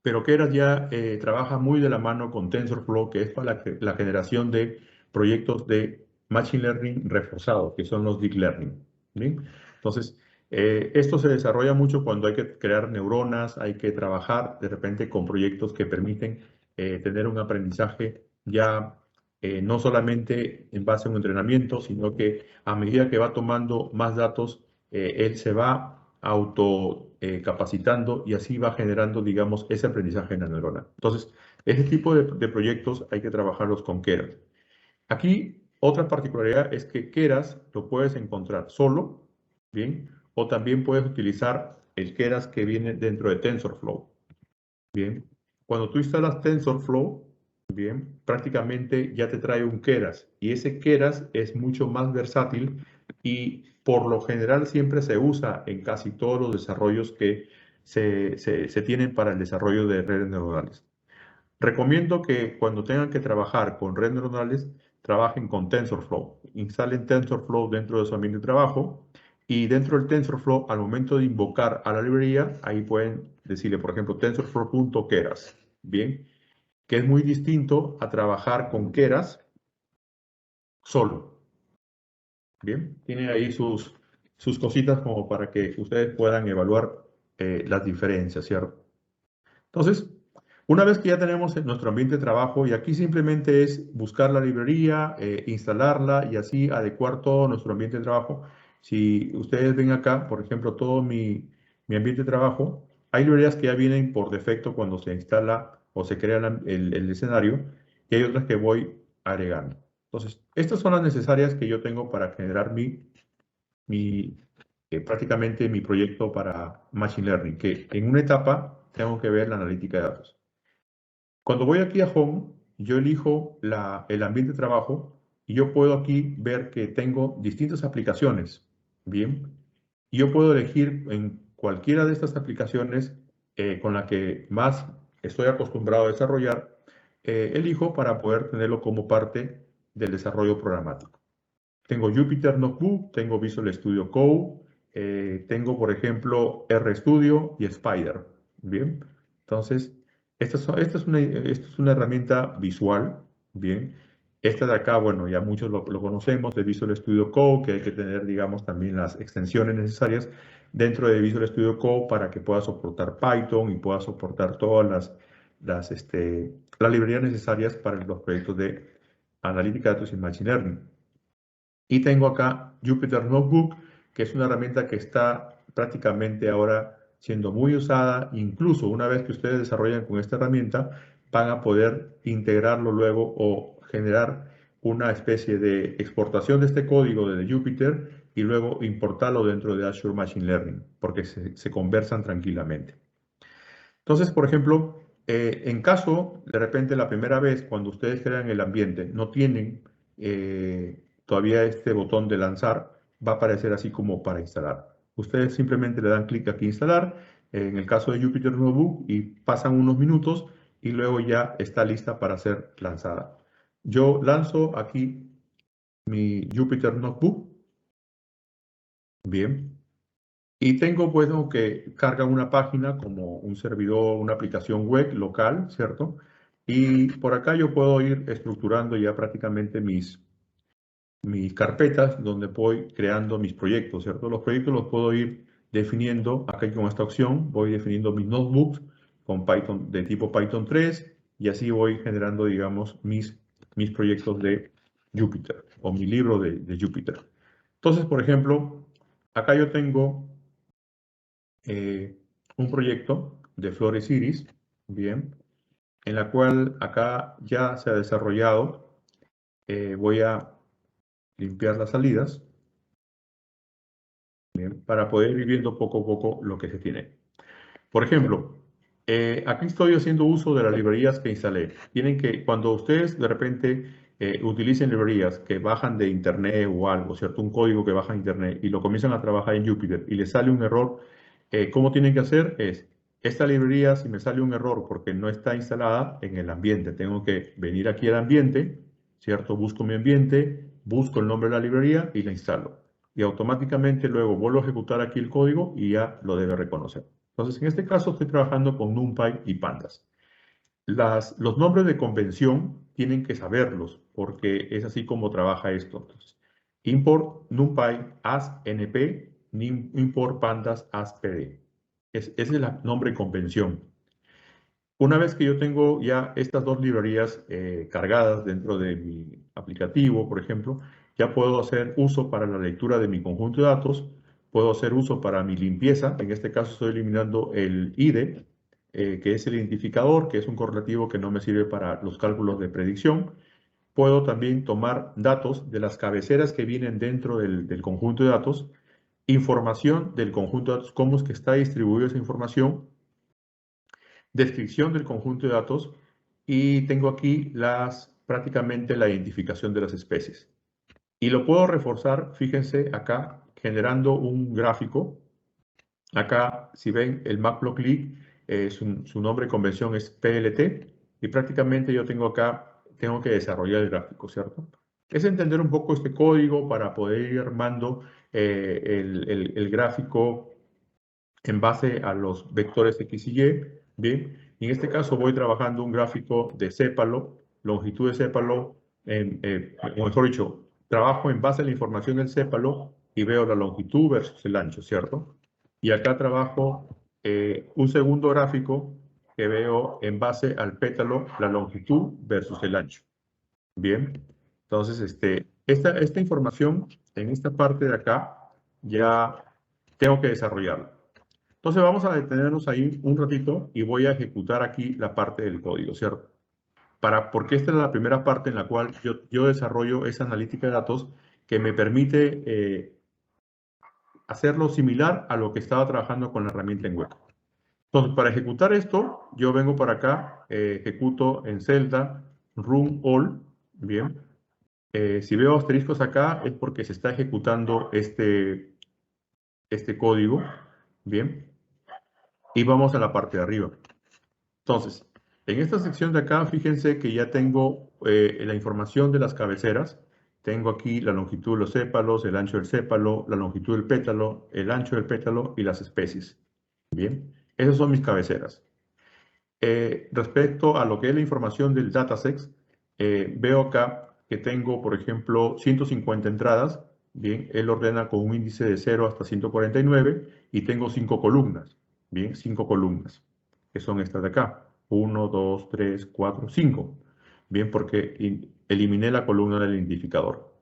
pero Keras ya trabaja muy de la mano con TensorFlow, que es para la generación de proyectos de Machine Learning reforzado, que son los Deep Learning. ¿Bien? Entonces, Esto se desarrolla mucho cuando hay que crear neuronas, hay que trabajar de repente con proyectos que permiten tener un aprendizaje ya no solamente en base a un entrenamiento, sino que a medida que va tomando más datos, él se va auto capacitando y así va generando, digamos, ese aprendizaje en la neurona. Entonces, ese tipo de proyectos hay que trabajarlos con Keras. Aquí, otra particularidad es que Keras lo puedes encontrar solo, ¿bien? O también puedes utilizar el Keras que viene dentro de TensorFlow, ¿bien? Cuando tú instalas TensorFlow, ¿bien? Prácticamente ya te trae un Keras y ese Keras es mucho más versátil y por lo general siempre se usa en casi todos los desarrollos que se tienen para el desarrollo de redes neuronales. Recomiendo que cuando tengan que trabajar con redes neuronales, trabajen con TensorFlow. Instalen TensorFlow dentro de su ambiente de trabajo y dentro del TensorFlow, al momento de invocar a la librería, ahí pueden decirle, por ejemplo, TensorFlow.keras, ¿bien? Que es muy distinto a trabajar con Keras solo, ¿bien? Tiene ahí sus cositas como para que ustedes puedan evaluar las diferencias, ¿cierto? Entonces, una vez que ya tenemos nuestro ambiente de trabajo, y aquí simplemente es buscar la librería, instalarla y así adecuar todo nuestro ambiente de trabajo. Si ustedes ven acá, por ejemplo, todo mi ambiente de trabajo, hay librerías que ya vienen por defecto cuando se instala o se crea el escenario, y hay otras que voy agregando. Entonces, estas son las necesarias que yo tengo para generar mi, prácticamente mi proyecto para Machine Learning, que en una etapa tengo que ver la analítica de datos. Cuando voy aquí a Home, yo elijo el ambiente de trabajo y yo puedo aquí ver que tengo distintas aplicaciones. Bien, y yo puedo elegir en cualquiera de estas aplicaciones con la que más estoy acostumbrado a desarrollar, elijo para poder tenerlo como parte del desarrollo programático. Tengo Jupyter Notebook, tengo Visual Studio Code, tengo, por ejemplo, RStudio y Spider. Bien, entonces, esta es una herramienta visual. Bien, esta de acá, bueno, ya muchos lo conocemos, de Visual Studio Code, que hay que tener, digamos, también las extensiones necesarias dentro de Visual Studio Code para que pueda soportar Python y pueda soportar todas las librerías necesarias para los proyectos de analítica de datos y machine learning. Y tengo acá Jupyter Notebook, que es una herramienta que está prácticamente ahora siendo muy usada. Incluso una vez que ustedes desarrollan con esta herramienta, van a poder integrarlo luego o generar una especie de exportación de este código de Jupyter y luego importarlo dentro de Azure Machine Learning, porque se conversan tranquilamente. Entonces, por ejemplo, en caso de repente la primera vez cuando ustedes crean el ambiente no tienen todavía este botón de lanzar, va a aparecer así como para instalar. Ustedes simplemente le dan clic aquí instalar, en el caso de Jupyter Notebook, y pasan unos minutos y luego ya está lista para ser lanzada. Yo lanzo aquí mi Jupyter Notebook. Bien. Y tengo, pues, que carga una página como un servidor, una aplicación web local, ¿cierto? Y por acá yo puedo ir estructurando ya prácticamente mis carpetas donde voy creando mis proyectos, ¿cierto? Los proyectos los puedo ir definiendo acá con esta opción, voy definiendo mis notebooks con Python de tipo Python 3 y así voy generando, digamos, mis proyectos de Jupyter o mi libro de Jupyter. Entonces, por ejemplo, acá yo tengo un proyecto de Flores Iris, bien, en la cual acá ya se ha desarrollado. Voy a limpiar las salidas, bien, para poder ir viendo poco a poco lo que se tiene. Por ejemplo, aquí estoy haciendo uso de las librerías que instalé. Tienen que, cuando ustedes de repente utilicen librerías que bajan de internet o algo, ¿cierto? Un código que baja de internet y lo comienzan a trabajar en Jupyter y les sale un error, ¿cómo tienen que hacer? Esta librería, si me sale un error porque no está instalada en el ambiente, tengo que venir aquí al ambiente, ¿cierto? Busco mi ambiente, busco el nombre de la librería y la instalo. Y automáticamente luego vuelvo a ejecutar aquí el código y ya lo debe reconocer. Entonces, en este caso estoy trabajando con NumPy y Pandas. Los nombres de convención tienen que saberlos porque es así como trabaja esto. Entonces, import NumPy as np import pandas as pd. Ese es el nombre en convención. Una vez que yo tengo ya estas dos librerías cargadas dentro de mi aplicativo, por ejemplo, ya puedo hacer uso para la lectura de mi conjunto de datos, puedo hacer uso para mi limpieza, en este caso estoy eliminando el IDE, que es el identificador, que es un correlativo que no me sirve para los cálculos de predicción. Puedo también tomar datos de las cabeceras que vienen dentro del conjunto de datos, información del conjunto de datos, cómo es que está distribuida esa información, descripción del conjunto de datos y tengo aquí prácticamente la identificación de las especies. Y lo puedo reforzar, fíjense acá, generando un gráfico. Acá, si ven, el Matplotlib, su nombre de convención es PLT y prácticamente yo tengo acá, tengo que desarrollar el gráfico, ¿cierto? Es entender un poco este código para poder ir armando el gráfico en base a los vectores X y Y, ¿bien? Y en este caso voy trabajando un gráfico de sépalo, longitud de sépalo, o mejor dicho, trabajo en base a la información del sépalo y veo la longitud versus el ancho, ¿cierto? Y acá trabajo un segundo gráfico que veo en base al pétalo, la longitud versus el ancho. Bien, entonces esta información en esta parte de acá ya tengo que desarrollarla. Entonces vamos a detenernos ahí un ratito y voy a ejecutar aquí la parte del código, ¿cierto? Porque esta es la primera parte en la cual yo desarrollo esa analítica de datos que me permite hacerlo similar a lo que estaba trabajando con la herramienta en web. Entonces, para ejecutar esto, yo vengo para acá, ejecuto en celda run all, bien. Si veo asteriscos acá es porque se está ejecutando este código, bien. Y vamos a la parte de arriba. Entonces, en esta sección de acá, fíjense que ya tengo la información de las cabeceras. Tengo aquí la longitud de los sépalos, el ancho del sépalo, la longitud del pétalo, el ancho del pétalo y las especies. Bien, esas son mis cabeceras. Respecto a lo que es la información del dataset, veo acá que tengo, por ejemplo, 150 entradas. Bien, él ordena con un índice de 0 hasta 149 y tengo 5 columnas. Bien, 5 columnas, que son estas de acá. 1, 2, 3, 4, 5. Bien, porque eliminé la columna del identificador.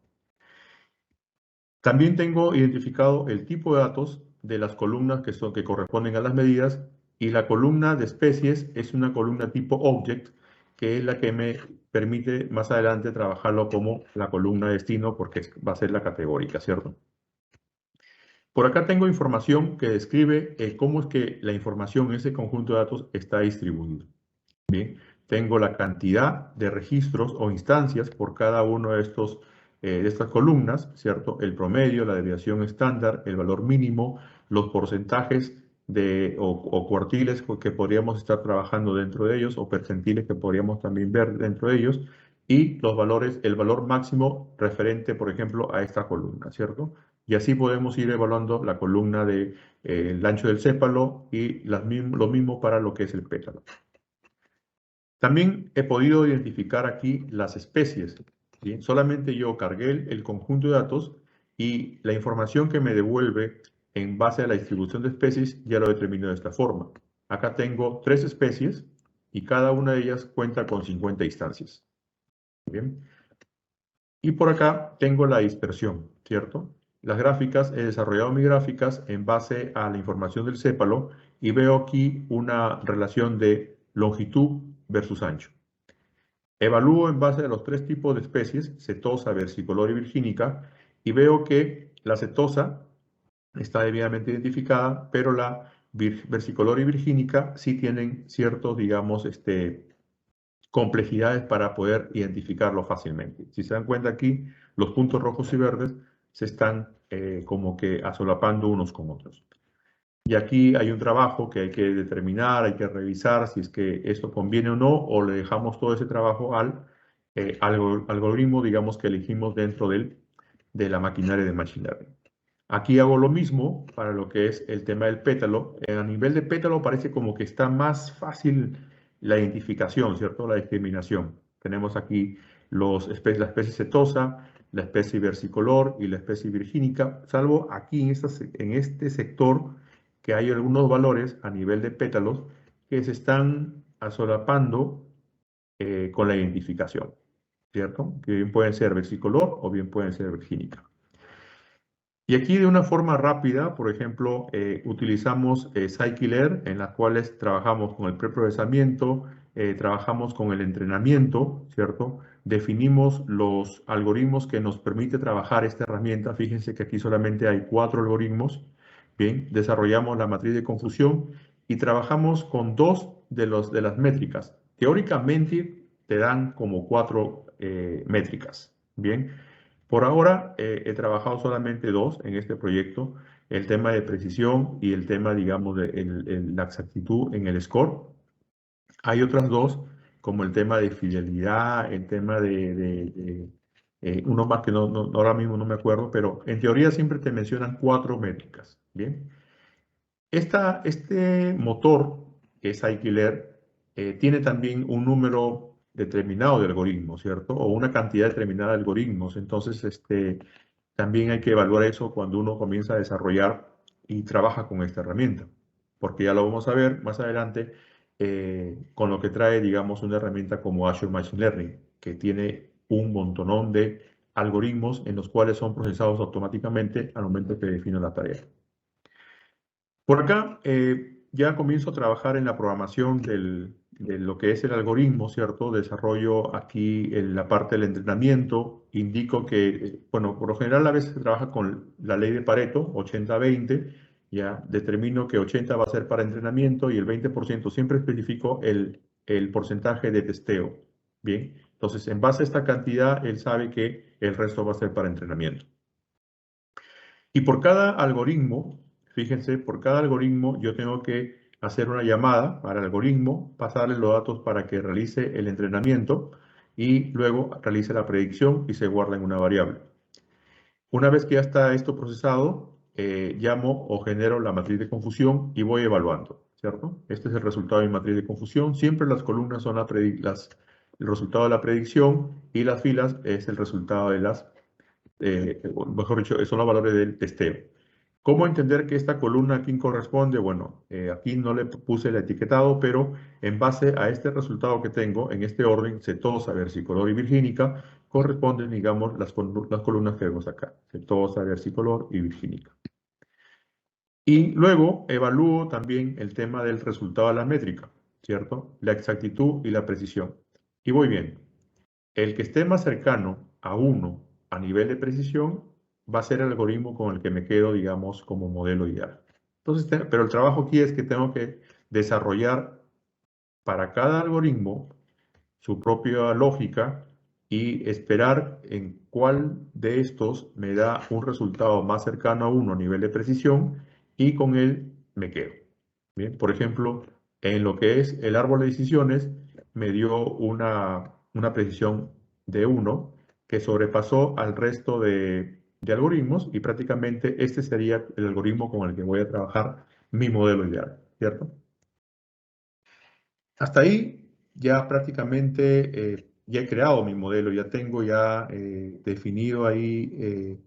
También tengo identificado el tipo de datos de las columnas que corresponden a las medidas y la columna de especies es una columna tipo object que es la que me permite más adelante trabajarlo como la columna destino porque va a ser la categórica, ¿cierto? Por acá tengo información que describe cómo es que la información en ese conjunto de datos está distribuida. Bien, tengo la cantidad de registros o instancias por cada uno de estas columnas, ¿cierto? El promedio, la desviación estándar, el valor mínimo, los porcentajes o cuartiles que podríamos estar trabajando dentro de ellos o percentiles que podríamos también ver dentro de ellos y los valores, el valor máximo referente, por ejemplo, a esta columna, ¿cierto? Y así podemos ir evaluando la columna del ancho del sépalo y lo mismo para lo que es el pétalo. También he podido identificar aquí las especies. ¿Sí? Solamente yo cargué el conjunto de datos y la información que me devuelve en base a la distribución de especies ya lo determino de esta forma. Acá tengo 3 especies y cada una de ellas cuenta con 50 instancias. Bien. Y por acá tengo la dispersión, ¿cierto? Las gráficas, he desarrollado mis gráficas en base a la información del sépalo y veo aquí una relación de longitud versus ancho. Evalúo en base a los 3 tipos de especies, setosa, versicolor y virgínica, y veo que la setosa está debidamente identificada, pero la versicolor y virgínica sí tienen ciertos, digamos, complejidades para poder identificarlo fácilmente. Si se dan cuenta aquí, los puntos rojos y verdes se están como que asolapando unos con otros. Y aquí hay un trabajo que hay que determinar, hay que revisar si es que esto conviene o no, o le dejamos todo ese trabajo al algoritmo, digamos, que elegimos dentro de la maquinaria de Machine Learning. Aquí hago lo mismo para lo que es el tema del pétalo. A nivel de pétalo parece como que está más fácil la identificación, ¿cierto? La discriminación. Tenemos aquí la especie setosa, la especie versicolor y la especie virgínica, salvo aquí en este sector que hay algunos valores a nivel de pétalos que se están solapando con la identificación, ¿cierto? Que bien pueden ser versicolor o bien pueden ser virgínica. Y aquí de una forma rápida, por ejemplo, utilizamos Scikit-learn, en las cuales trabajamos con el preprocesamiento, trabajamos con el entrenamiento, ¿cierto? Definimos los algoritmos que nos permite trabajar esta herramienta. Fíjense que aquí solamente hay 4 algoritmos. Bien, desarrollamos la matriz de confusión y trabajamos con 2 de las métricas. Teóricamente te dan como 4 métricas. Bien. Por ahora he trabajado solamente 2 en este proyecto, el tema de precisión y el tema, digamos, de la exactitud en el score. Hay otras 2, como el tema de fidelidad, el tema uno más que ahora mismo no me acuerdo, pero en teoría siempre te mencionan 4 métricas. Bien. Este motor, que es Scikit-learn, tiene también un número determinado de algoritmos, ¿cierto? O una cantidad determinada de algoritmos. Entonces, también hay que evaluar eso cuando uno comienza a desarrollar y trabaja con esta herramienta, porque ya lo vamos a ver más adelante con lo que trae, digamos, una herramienta como Azure Machine Learning, que tiene un montonón de algoritmos en los cuales son procesados automáticamente al momento que defino la tarea. Por acá ya comienzo a trabajar en la programación de lo que es el algoritmo, ¿cierto? Desarrollo aquí en la parte del entrenamiento. Indico que, bueno, por lo general a veces se trabaja con la ley de Pareto, 80-20. Ya determino que 80 va a ser para entrenamiento y el 20% siempre especifico el porcentaje de testeo. Bien, entonces en base a esta cantidad, él sabe que el resto va a ser para entrenamiento. Y por cada algoritmo, fíjense, por cada algoritmo yo tengo que hacer una llamada para el algoritmo, pasarle los datos para que realice el entrenamiento y luego realice la predicción y se guarda en una variable. Una vez que ya está esto procesado, llamo o genero la matriz de confusión y voy evaluando, ¿cierto? Este es el resultado de mi matriz de confusión. Siempre las columnas son el resultado de la predicción y las filas es el resultado de mejor dicho, son los valores del testeo. ¿Cómo entender que esta columna a quién corresponde? Bueno, aquí no le puse el etiquetado, pero en base a este resultado que tengo, en este orden, Setosa, versicolor y virgínica, corresponden, digamos, las columnas que vemos acá. Setosa, versicolor y virgínica. Y luego evalúo también el tema del resultado de la métrica, ¿cierto? La exactitud y la precisión. Y voy bien. El que esté más cercano a 1 a nivel de precisión va a ser el algoritmo con el que me quedo, digamos, como modelo ideal. Entonces, pero el trabajo aquí es que tengo que desarrollar para cada algoritmo su propia lógica y esperar en cuál de estos me da un resultado más cercano a 1 a nivel de precisión y con él me quedo. Bien, por ejemplo, en lo que es el árbol de decisiones, me dio una precisión de 1 que sobrepasó al resto de algoritmos y prácticamente este sería el algoritmo con el que voy a trabajar mi modelo ideal, ¿cierto? Hasta ahí ya prácticamente ya he creado mi modelo, ya tengo ya definido ahí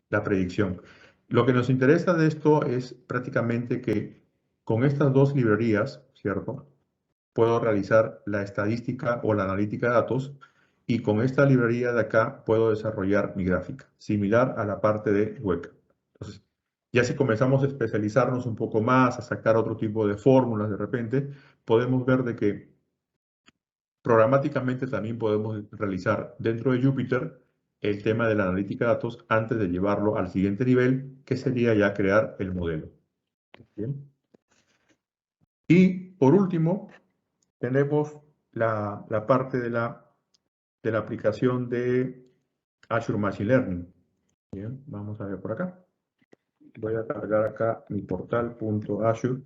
la predicción. Lo que nos interesa de esto es prácticamente que con estas 2 librerías, ¿cierto? Puedo realizar la estadística o la analítica de datos y con esta librería de acá puedo desarrollar mi gráfica, similar a la parte de web. Entonces, ya si comenzamos a especializarnos un poco más, a sacar otro tipo de fórmulas de repente, podemos ver de que programáticamente también podemos realizar dentro de Jupyter el tema de la analítica de datos antes de llevarlo al siguiente nivel, que sería ya crear el modelo. ¿Bien? Y por último, tenemos la parte de la aplicación de Azure Machine Learning. Bien, vamos a ver por acá. Voy a cargar acá mi portal.azure.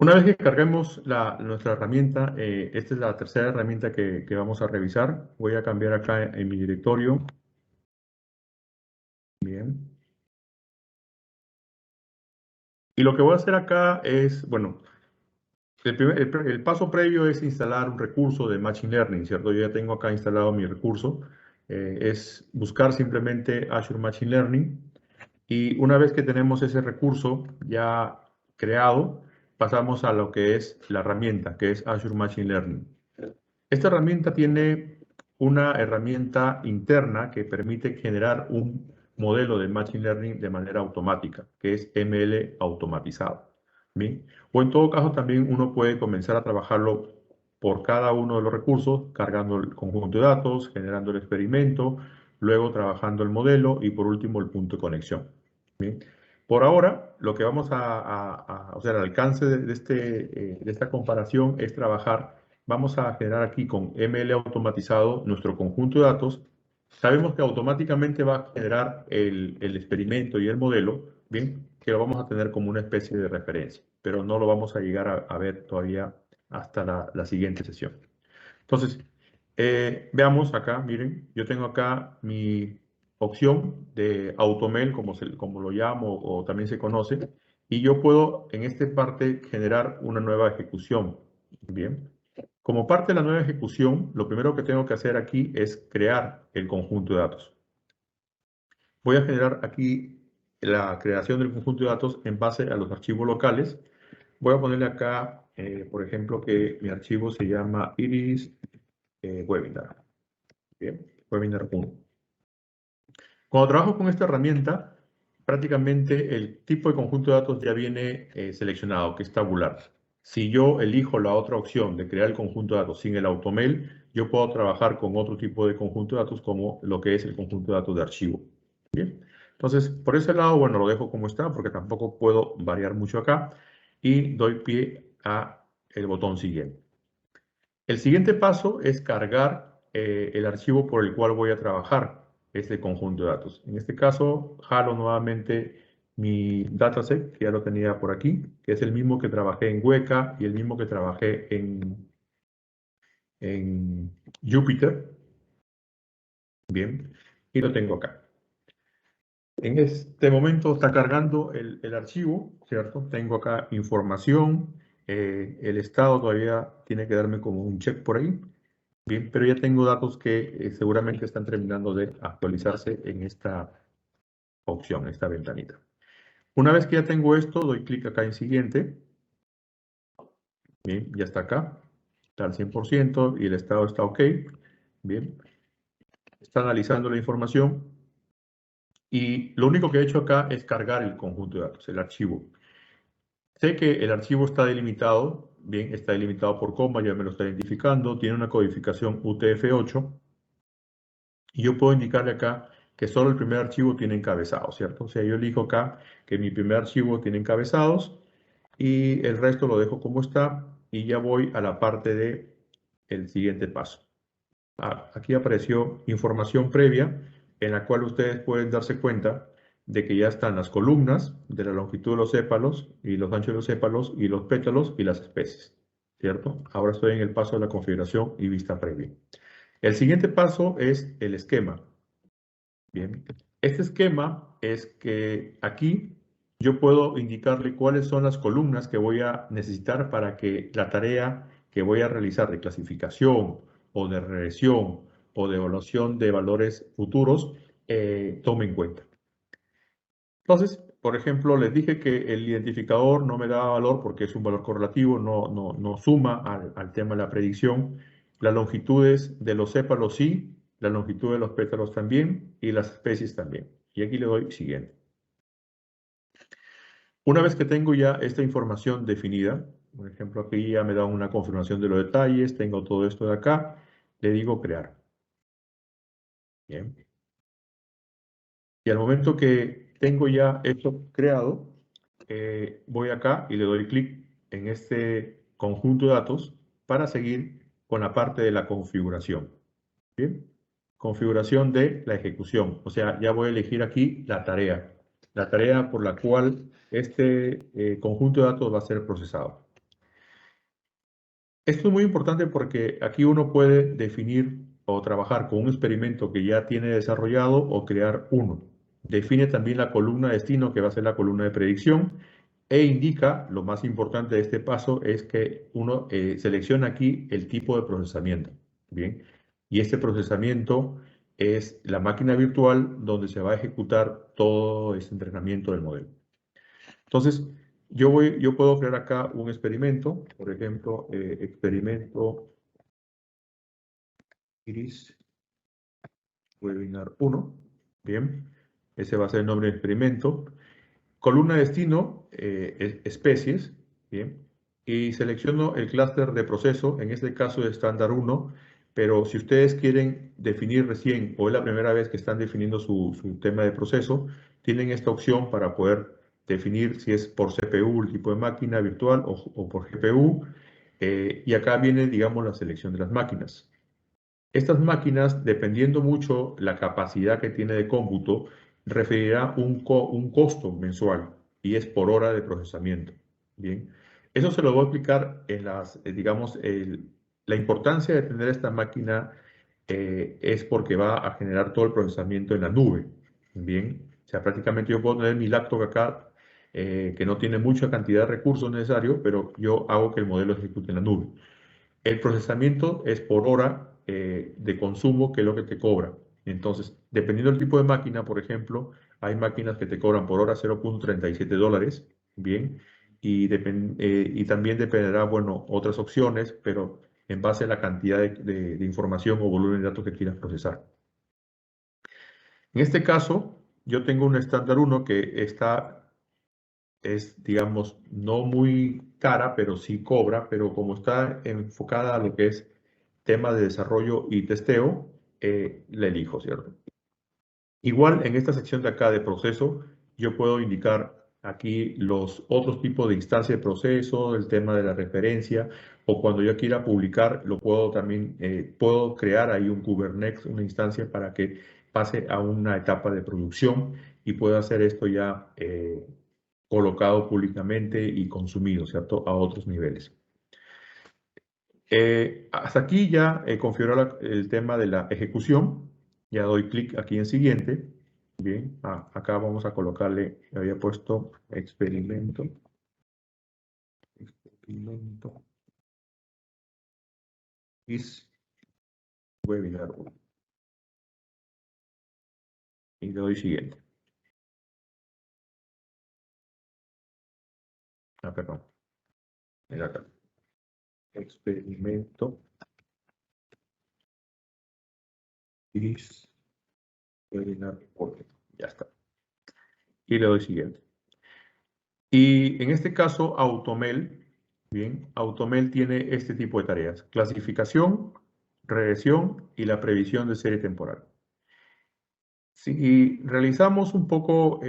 Una vez que carguemos nuestra herramienta, esta es la tercera herramienta que vamos a revisar. Voy a cambiar acá en mi directorio. Bien. Y lo que voy a hacer acá es, bueno, El paso previo es instalar un recurso de Machine Learning, ¿cierto? Yo ya tengo acá instalado mi recurso. Es buscar simplemente Azure Machine Learning. Y una vez que tenemos ese recurso ya creado, pasamos a lo que es la herramienta, que es Azure Machine Learning. Esta herramienta tiene una herramienta interna que permite generar un modelo de Machine Learning de manera automática, que es ML automatizado. ¿Bien? O en todo caso también uno puede comenzar a trabajarlo por cada uno de los recursos, cargando el conjunto de datos, generando el experimento, luego trabajando el modelo y por último el punto de conexión. ¿Bien? Por ahora, lo que vamos o sea, el alcance de esta comparación es trabajar. Vamos a generar aquí con ML automatizado nuestro conjunto de datos. Sabemos que automáticamente va a generar el experimento y el modelo, bien, que lo vamos a tener como una especie de referencia, pero no lo vamos a llegar a ver todavía hasta la siguiente sesión. Entonces, veamos acá, miren, yo tengo acá mi opción de AutoML, como lo llamo o también se conoce, y yo puedo en esta parte generar una nueva ejecución. Bien. Como parte de la nueva ejecución, lo primero que tengo que hacer aquí es crear el conjunto de datos. Voy a generar aquí la creación del conjunto de datos en base a los archivos locales. Voy a ponerle acá, por ejemplo, que mi archivo se llama Iris Webinar. Bien, Webinar 1. Cuando trabajo con esta herramienta, prácticamente el tipo de conjunto de datos ya viene seleccionado, que es tabular. Si yo elijo la otra opción de crear el conjunto de datos sin el AutoML, yo puedo trabajar con otro tipo de conjunto de datos como lo que es el conjunto de datos de archivo. Bien, entonces por ese lado, bueno, lo dejo como está porque tampoco puedo variar mucho acá y doy pie a el botón siguiente. El siguiente paso es cargar el archivo por el cual voy a trabajar este conjunto de datos. En este caso, jalo nuevamente mi dataset, que ya lo tenía por aquí, que es el mismo que trabajé en Weka y el mismo que trabajé en Jupyter. Bien, y lo tengo acá. En este momento está cargando el archivo, ¿cierto? Tengo acá información, el estado todavía tiene que darme como un check por ahí. Bien, pero ya tengo datos que seguramente están terminando de actualizarse en esta opción, en esta ventanita. Una vez que ya tengo esto, doy clic acá en siguiente. Bien, ya está acá. Está al 100% y el estado está ok. Bien, está analizando la información. Y lo único que he hecho acá es cargar el conjunto de datos, el archivo. Sé que el archivo está delimitado. Bien, está delimitado por coma, ya me lo está identificando. Tiene una codificación UTF-8. Y yo puedo indicarle acá que solo el primer archivo tiene encabezados, ¿cierto? O sea, yo elijo acá que mi primer archivo tiene encabezados y el resto lo dejo como está y ya voy a la parte de el siguiente paso. Aquí apareció información previa en la cual ustedes pueden darse cuenta de que ya están las columnas de la longitud de los sépalos y los anchos de los sépalos y los pétalos y las especies, ¿cierto? Ahora estoy en el paso de la configuración y vista previa. El siguiente paso es el esquema. Bien, este esquema es que aquí yo puedo indicarle cuáles son las columnas que voy a necesitar para que la tarea que voy a realizar de clasificación o de regresión o de evaluación de valores futuros tome en cuenta. Entonces, por ejemplo, les dije que el identificador no me da valor porque es un valor correlativo, no suma al tema de la predicción. Las longitudes de los sépalos sí, la longitud de los pétalos también y las especies también. Y aquí le doy siguiente. Una vez que tengo ya esta información definida, por ejemplo, aquí ya me da una confirmación de los detalles, tengo todo esto de acá, le digo crear. Bien. Y al momento que tengo ya esto creado, voy acá y le doy clic en este conjunto de datos para seguir con la parte de la configuración. Bien, configuración de la ejecución. O sea, ya voy a elegir aquí la tarea por la cual este conjunto de datos va a ser procesado. Esto es muy importante porque aquí uno puede definir o trabajar con un experimento que ya tiene desarrollado o crear uno. Define también la columna de destino que va a ser la columna de predicción e indica, lo más importante de este paso es que uno selecciona aquí el tipo de procesamiento. Bien, y este procesamiento es la máquina virtual donde se va a ejecutar todo este entrenamiento del modelo. Entonces, yo puedo crear acá un experimento, por ejemplo, experimento Iris Webinar 1. Bien, ese va a ser el nombre del experimento. Columna destino, especies, bien, y selecciono el clúster de proceso, en este caso de estándar 1, pero si ustedes quieren definir recién o es la primera vez que están definiendo su tema de proceso, tienen esta opción para poder definir si es por CPU, el tipo de máquina virtual o por GPU, y acá viene, digamos, la selección de las máquinas. Estas máquinas, dependiendo mucho la capacidad que tiene de cómputo, referirá un costo mensual y es por hora de procesamiento. Bien, eso se lo voy a explicar en digamos, la importancia de tener esta máquina es porque va a generar todo el procesamiento en la nube. Bien, o sea, prácticamente yo puedo tener mi laptop acá que no tiene mucha cantidad de recursos necesarios, pero yo hago que el modelo ejecute en la nube. El procesamiento es por hora de consumo, que es lo que te cobra. Entonces, dependiendo del tipo de máquina, por ejemplo, hay máquinas que te cobran por hora $0.37, bien, y también dependerá, bueno, otras opciones, pero en base a la cantidad de información o volumen de datos que quieras procesar. En este caso, yo tengo un estándar 1 que es, digamos, no muy cara, pero sí cobra, pero como está enfocada a lo que es tema de desarrollo y testeo, la elijo, ¿cierto? Igual en esta sección de acá de proceso, yo puedo indicar aquí los otros tipos de instancia de proceso, el tema de la referencia, o cuando yo quiera publicar, lo puedo también, puedo crear ahí un Kubernetes, una instancia para que pase a una etapa de producción y pueda hacer esto ya colocado públicamente y consumido, ¿cierto? A otros niveles. Hasta aquí ya configuró el tema de la ejecución. Ya doy clic aquí en siguiente. Bien, acá vamos a colocarle, le había puesto experimento. Experimento. Is webinar 1. Y le doy siguiente. Perdón. Era acá. Experimento. Is webinar 1. Ya está. Y le doy siguiente. Y en este caso, Automel, bien, Automel tiene este tipo de tareas: clasificación, regresión y la previsión de serie temporal. Si realizamos un poco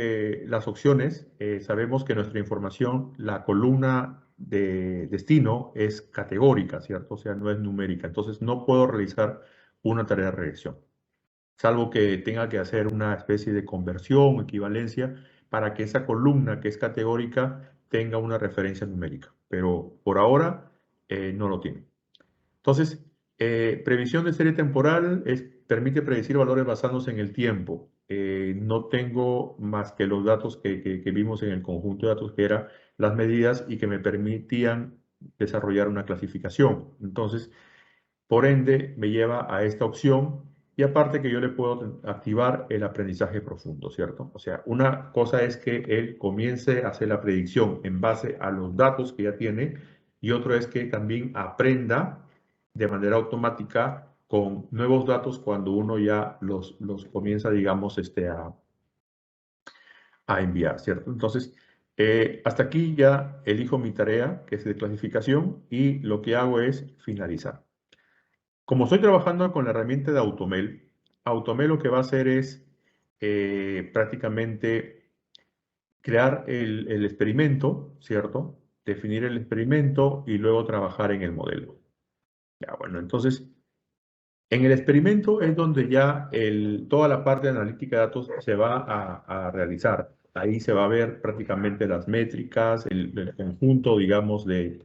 las opciones, sabemos que nuestra información, la columna de destino es categórica, ¿cierto? O sea, no es numérica. Entonces, no puedo realizar una tarea de regresión, salvo que tenga que hacer una especie de conversión o equivalencia para que esa columna que es categórica tenga una referencia numérica. Pero por ahora no lo tiene. Entonces, previsión de serie temporal permite predecir valores basándose en el tiempo. No tengo más que los datos que vimos en el conjunto de datos, que eran las medidas y que me permitían desarrollar una clasificación. Entonces, por ende, me lleva a esta opción y aparte que yo le puedo activar el aprendizaje profundo, ¿cierto? O sea, una cosa es que él comience a hacer la predicción en base a los datos que ya tiene y otro es que también aprenda de manera automática con nuevos datos cuando uno ya los comienza, digamos, a enviar, ¿cierto? Entonces, hasta aquí ya elijo mi tarea, que es de clasificación, y lo que hago es finalizar. Como estoy trabajando con la herramienta de Automel, Automel lo que va a hacer es prácticamente crear el experimento, ¿cierto? Definir el experimento y luego trabajar en el modelo. Ya, bueno, entonces, en el experimento es donde ya toda la parte de analítica de datos se va a realizar. Ahí se va a ver prácticamente las métricas, el conjunto, digamos, de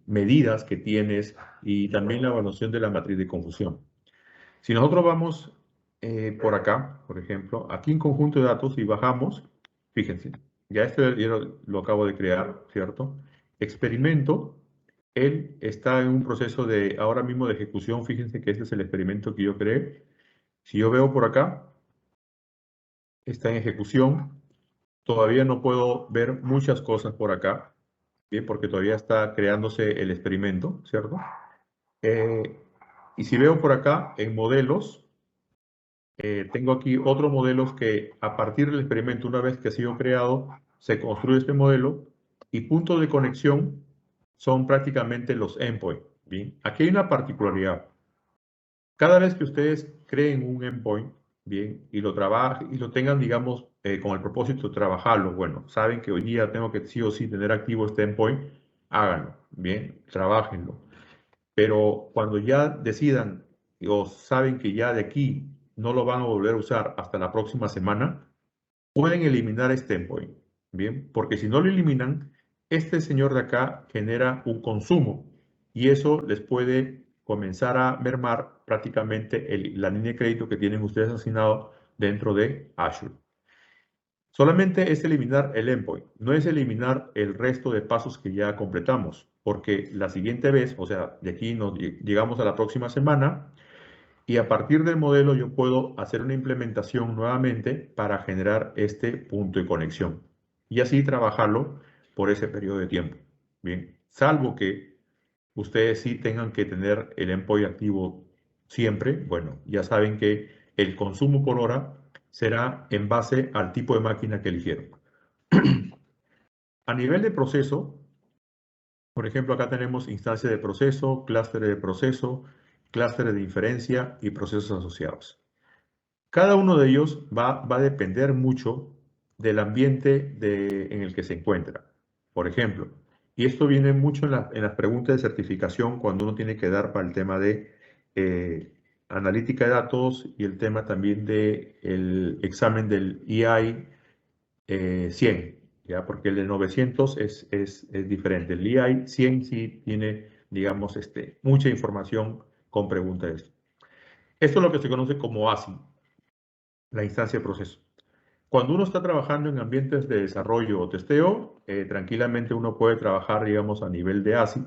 medidas que tienes y también la evaluación de la matriz de confusión. Si nosotros vamos por acá, por ejemplo, aquí en conjunto de datos y bajamos, fíjense, Ya esto ya lo acabo de crear, ¿cierto? Experimento, él está en un proceso de ahora mismo de ejecución. Fíjense que este es el experimento que yo creé. Si yo veo por acá, está en ejecución. Todavía no puedo ver muchas cosas por acá, ¿bien? Porque todavía está creándose el experimento, ¿cierto? Eh, y si veo por acá en modelos, tengo aquí otros modelos que a partir del experimento, una vez que ha sido creado, se construye este modelo y puntos de conexión son prácticamente los endpoints. Bien, aquí hay una particularidad. Cada vez que ustedes creen un endpoint, bien, y lo trabajen y lo tengan, digamos, con el propósito de trabajarlo, bueno, saben que hoy día tengo que sí o sí tener activo este endpoint, háganlo, bien, trabajenlo. Pero cuando ya decidan o saben que ya de aquí no lo van a volver a usar hasta la próxima semana, pueden eliminar este endpoint, bien, porque si no lo eliminan, este señor de acá genera un consumo y eso les puede comenzar a mermar prácticamente la línea de crédito que tienen ustedes asignado dentro de Azure. Solamente es eliminar el endpoint, no es eliminar el resto de pasos que ya completamos, porque la siguiente vez, o sea, de aquí nos llegamos a la próxima semana y a partir del modelo yo puedo hacer una implementación nuevamente para generar este punto de conexión y así trabajarlo por ese periodo de tiempo. Bien, salvo que ustedes sí tengan que tener el endpoint activo siempre, bueno, ya saben que el consumo por hora será en base al tipo de máquina que eligieron. A nivel de proceso, por ejemplo, acá tenemos instancia de proceso, clúster de inferencia y procesos asociados. Cada uno de ellos va a depender mucho del ambiente en el que se encuentra. Por ejemplo, y esto viene mucho en las preguntas de certificación cuando uno tiene que dar para el tema de analítica de datos y el tema también del examen del EI 100, ¿ya? Porque el de 900 es diferente. El EI 100 sí tiene, digamos, mucha información con preguntas. Esto es lo que se conoce como ASI, la instancia de proceso. Cuando uno está trabajando en ambientes de desarrollo o testeo, tranquilamente uno puede trabajar, digamos, a nivel de ASI,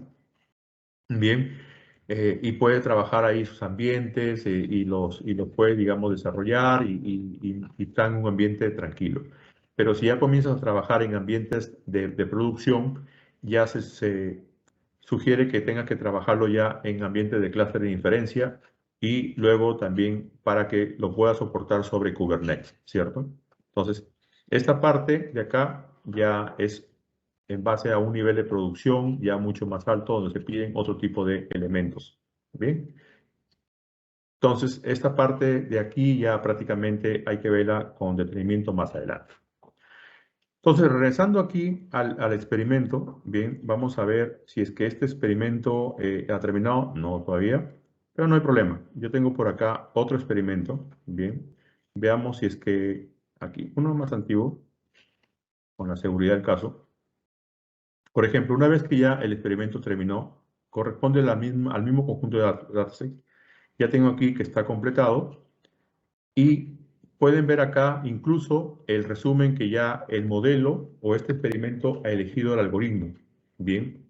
bien, y puede trabajar ahí sus ambientes y los puede, digamos, desarrollar y está en un ambiente tranquilo. Pero si ya comienzas a trabajar en ambientes de producción, ya se sugiere que tengas que trabajarlo ya en ambientes de clúster de inferencia y luego también para que lo pueda soportar sobre Kubernetes, ¿cierto? Entonces, esta parte de acá ya es en base a un nivel de producción ya mucho más alto donde se piden otro tipo de elementos. ¿Bien? Entonces, esta parte de aquí ya prácticamente hay que verla con detenimiento más adelante. Entonces, regresando aquí al experimento, bien, vamos a ver si es que este experimento ha terminado. No, todavía, pero no hay problema. Yo tengo por acá otro experimento, bien. Veamos si es que aquí, uno más antiguo, con la seguridad del caso. Por ejemplo, una vez que ya el experimento terminó, corresponde al mismo conjunto de datasets. Ya tengo aquí que está completado y pueden ver acá incluso el resumen que ya el modelo o este experimento ha elegido el algoritmo. Bien.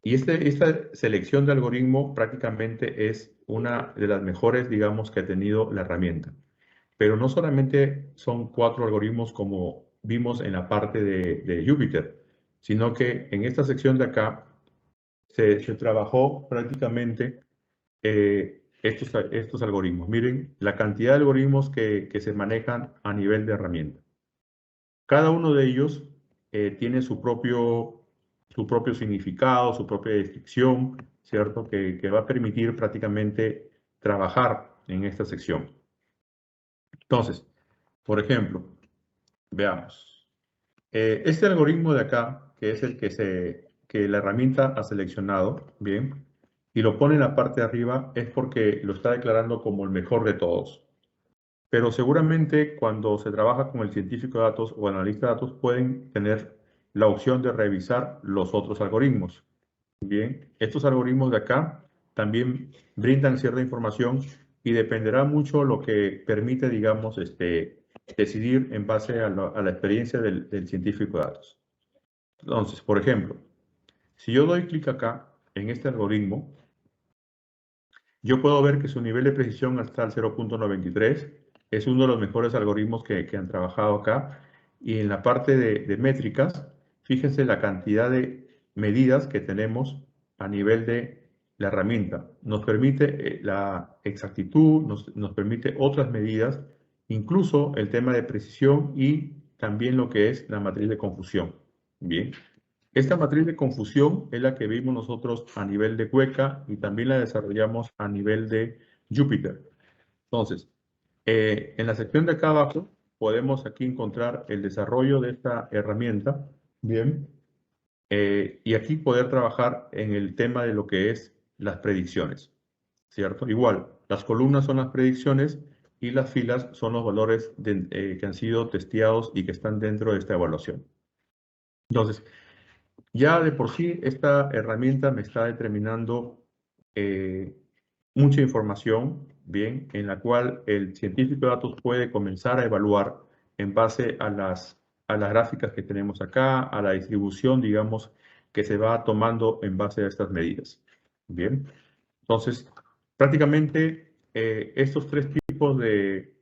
Y esta selección de algoritmo prácticamente es una de las mejores, digamos, que ha tenido la herramienta. Pero no solamente son 4 algoritmos como vimos en la parte de Jupyter, sino que en esta sección de acá se trabajó prácticamente estos algoritmos. Miren la cantidad de algoritmos que se manejan a nivel de herramienta. Cada uno de ellos tiene su propio significado, su propia descripción, ¿cierto? Que va a permitir prácticamente trabajar en esta sección. Entonces, por ejemplo, veamos. Este algoritmo de acá, que es el que la herramienta ha seleccionado, bien, y lo pone en la parte de arriba, es porque lo está declarando como el mejor de todos. Pero seguramente cuando se trabaja con el científico de datos o analista de datos, pueden tener la opción de revisar los otros algoritmos. Bien, estos algoritmos de acá también brindan cierta información y dependerá mucho lo que permite, digamos, decidir en base a la experiencia del científico de datos. Entonces, por ejemplo, si yo doy clic acá en este algoritmo, yo puedo ver que su nivel de precisión hasta el 0.93 es uno de los mejores algoritmos que han trabajado acá. Y en la parte de métricas, fíjense la cantidad de medidas que tenemos a nivel de la herramienta. Nos permite la exactitud, nos permite otras medidas, incluso el tema de precisión y también lo que es la matriz de confusión. Bien. Esta matriz de confusión es la que vimos nosotros a nivel de Cueca y también la desarrollamos a nivel de Jupyter. Entonces, en la sección de acá abajo podemos aquí encontrar el desarrollo de esta herramienta, bien, y aquí poder trabajar en el tema de lo que es las predicciones, ¿cierto? Igual, las columnas son las predicciones y las filas son los valores que han sido testeados y que están dentro de esta evaluación. Entonces, ya de por sí, esta herramienta me está determinando mucha información, bien, en la cual el científico de datos puede comenzar a evaluar en base a las gráficas que tenemos acá, a la distribución, digamos, que se va tomando en base a estas medidas. Bien, entonces, prácticamente estos tres tipos de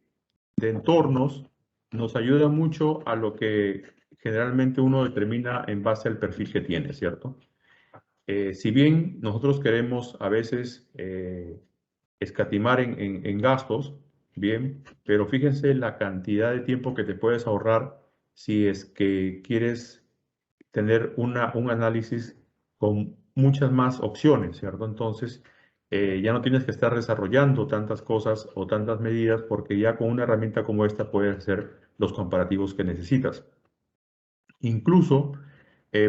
entornos nos ayudan mucho a lo que generalmente uno determina en base al perfil que tiene, ¿cierto? Si bien nosotros queremos a veces escatimar en gastos, bien, pero fíjense la cantidad de tiempo que te puedes ahorrar si es que quieres tener un análisis con muchas más opciones, ¿cierto? Entonces, ya no tienes que estar desarrollando tantas cosas o tantas medidas porque ya con una herramienta como esta puedes hacer los comparativos que necesitas. Incluso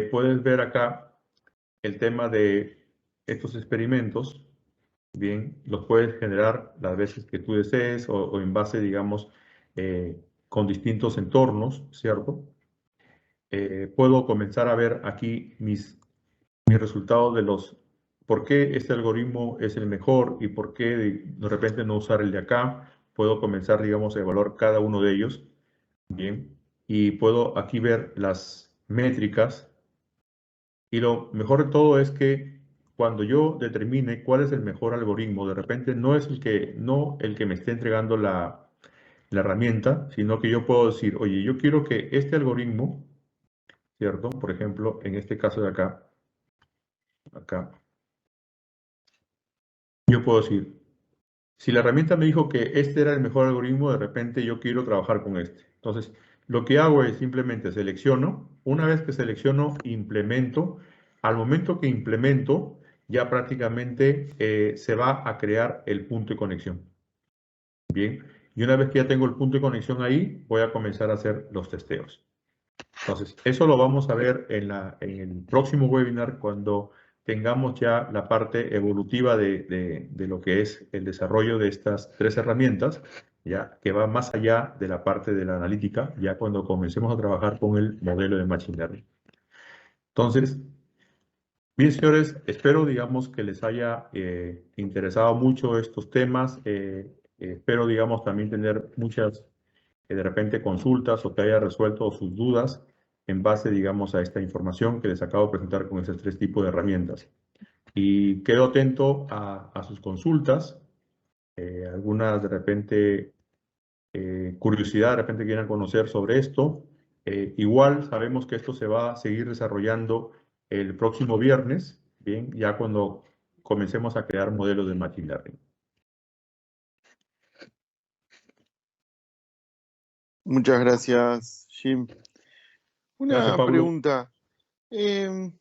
puedes ver acá el tema de estos experimentos, bien, los puedes generar las veces que tú desees o en base, digamos, con distintos entornos, ¿cierto? Puedo comenzar a ver aquí mis resultados de por qué este algoritmo es el mejor y por qué de repente no usar el de acá. Puedo comenzar, digamos, a evaluar cada uno de ellos, bien, y puedo aquí ver las métricas. Y lo mejor de todo es que cuando yo determine cuál es el mejor algoritmo, de repente no es no el que me esté entregando la herramienta, sino que yo puedo decir, oye, yo quiero que este algoritmo, ¿cierto? Por ejemplo, en este caso de acá, yo puedo decir, si la herramienta me dijo que este era el mejor algoritmo, de repente yo quiero trabajar con este. Entonces, lo que hago es simplemente selecciono. Una vez que selecciono, implemento. Al momento que implemento, ya prácticamente se va a crear el punto de conexión. Bien. Y una vez que ya tengo el punto de conexión ahí, voy a comenzar a hacer los testeos. Entonces, eso lo vamos a ver en el próximo webinar cuando tengamos ya la parte evolutiva de lo que es el desarrollo de estas tres herramientas, ya que va más allá de la parte de la analítica, ya cuando comencemos a trabajar con el modelo de Machine Learning. Entonces, bien, señores, espero, digamos, que les haya interesado mucho estos temas. Espero, digamos, también tener muchas de repente consultas o que haya resuelto sus dudas en base, digamos, a esta información que les acabo de presentar con esos tres tipos de herramientas. Y quedo atento a sus consultas, algunas de repente curiosidad, de repente quieran conocer sobre esto. Igual sabemos que esto se va a seguir desarrollando el próximo viernes, bien, ya cuando comencemos a crear modelos de Machine Learning. Muchas gracias, Jim. Gracias, Una Pablo. pregunta. El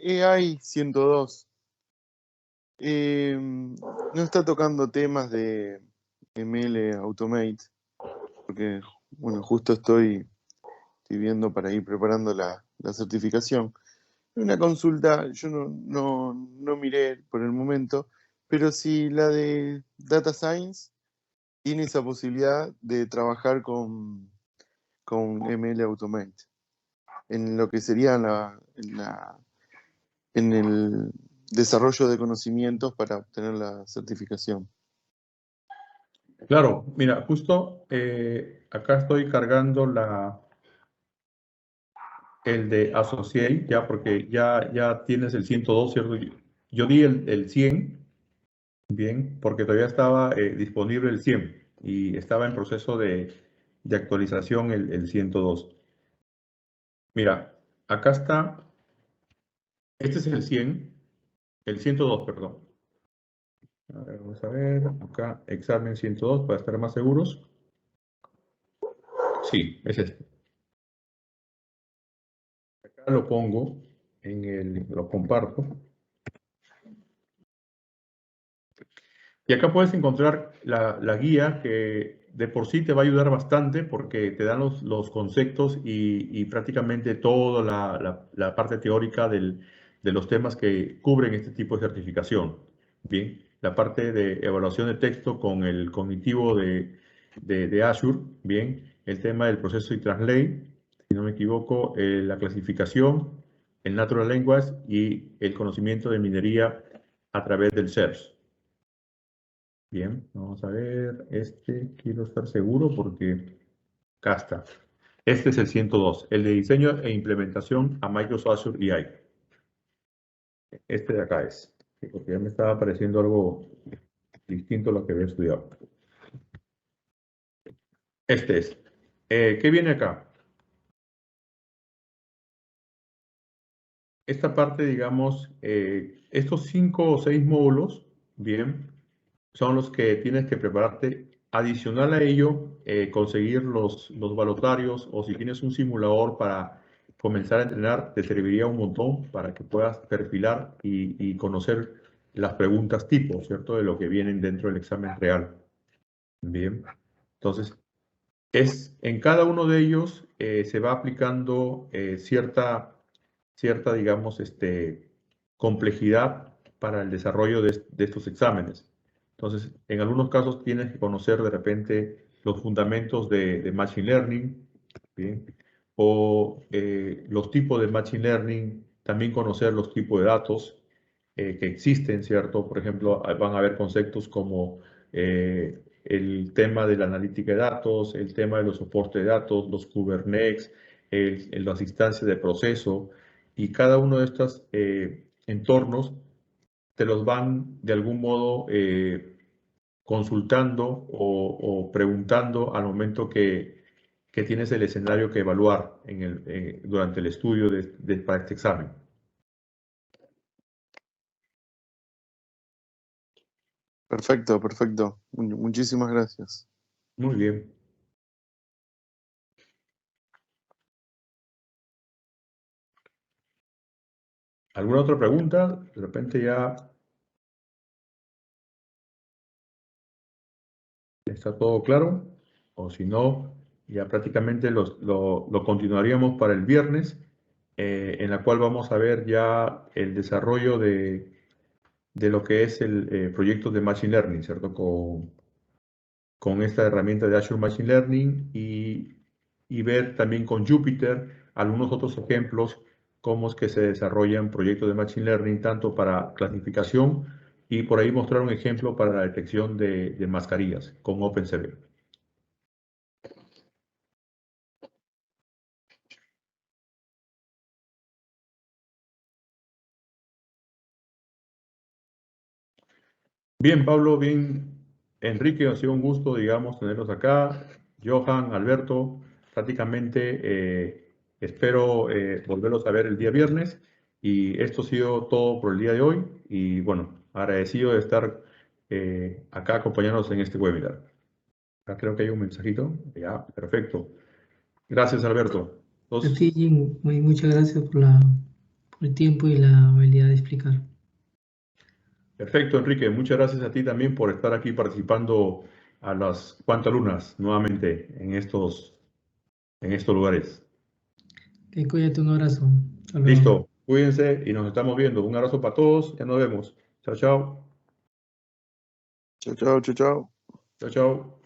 AI 102 no está tocando temas de ML Automate, porque, bueno, justo estoy viendo para ir preparando la certificación. Una consulta, yo no miré por el momento, pero si la de Data Science tiene esa posibilidad de trabajar con ML Automate, en lo que sería en el desarrollo de conocimientos para obtener la certificación. Claro, mira, justo acá estoy cargando el de Associate, ya porque ya tienes el 102, ¿cierto? Yo di el 100, bien, porque todavía estaba disponible el 100 y estaba en proceso de actualización el 102. Mira, acá está, este es el 102, perdón. A ver, vamos a ver, acá examen 102 para estar más seguros. Sí, es este. Acá lo pongo lo comparto. Y acá puedes encontrar la guía que de por sí te va a ayudar bastante porque te dan los conceptos y prácticamente toda la parte teórica de los temas que cubren este tipo de certificación. Bien, la parte de evaluación de texto con el cognitivo de Azure, bien, el tema del proceso y translate, si no me equivoco, la clasificación, el natural language y el conocimiento de minería a través del SERS. Bien, vamos a ver, quiero estar seguro porque acá está. Este es el 102, el de diseño e implementación a Microsoft Azure EI. Este de acá es, porque ya me estaba apareciendo algo distinto a lo que había estudiado. Este es. ¿Qué viene acá? Esta parte, digamos, estos 5 o 6 módulos, bien, son los que tienes que prepararte. Adicional a ello, conseguir los voluntarios o si tienes un simulador para comenzar a entrenar, te serviría un montón para que puedas perfilar y conocer las preguntas tipo, ¿cierto? De lo que vienen dentro del examen real. Bien. Entonces, en cada uno de ellos se va aplicando cierta, digamos, complejidad para el desarrollo de estos exámenes. Entonces, en algunos casos tienes que conocer de repente los fundamentos de Machine Learning, ¿bien? O los tipos de Machine Learning, también conocer los tipos de datos que existen, ¿cierto? Por ejemplo, van a haber conceptos como el tema de la analítica de datos, el tema de los soportes de datos, los Kubernetes, las instancias de proceso, y cada uno de estos entornos te los van de algún modo consultando o preguntando al momento que tienes el escenario que evaluar durante el estudio para este examen. Perfecto, perfecto. Muchísimas gracias. Muy bien. ¿Alguna otra pregunta? De repente ya está todo claro. O si no, ya prácticamente lo continuaríamos para el viernes, en la cual vamos a ver ya el desarrollo de lo que es el proyecto de Machine Learning, ¿cierto? Con esta herramienta de Azure Machine Learning y ver también con Jupyter algunos otros ejemplos, cómo es que se desarrollan proyectos de Machine Learning, tanto para clasificación y por ahí mostrar un ejemplo para la detección de mascarillas con OpenCV. Bien, Pablo, bien, Enrique, ha sido un gusto, digamos, tenerlos acá. Johan, Alberto, prácticamente espero volverlos a ver el día viernes. Y esto ha sido todo por el día de hoy. Y bueno, agradecido de estar acá acompañándonos en este webinar. Acá creo que hay un mensajito. Ya, perfecto. Gracias, Alberto. Entonces, Sí, Jim, muchas gracias por el tiempo y la habilidad de explicar. perfecto, Enrique. Muchas gracias a ti también por estar aquí participando a las cuantas nuevamente en estos lugares. Que cuídate, un abrazo. Hasta luego. Listo, cuídense y nos estamos viendo. Un abrazo para todos, ya nos vemos. Chao, chao. Chao, chao, chao, chao. Chao, chao.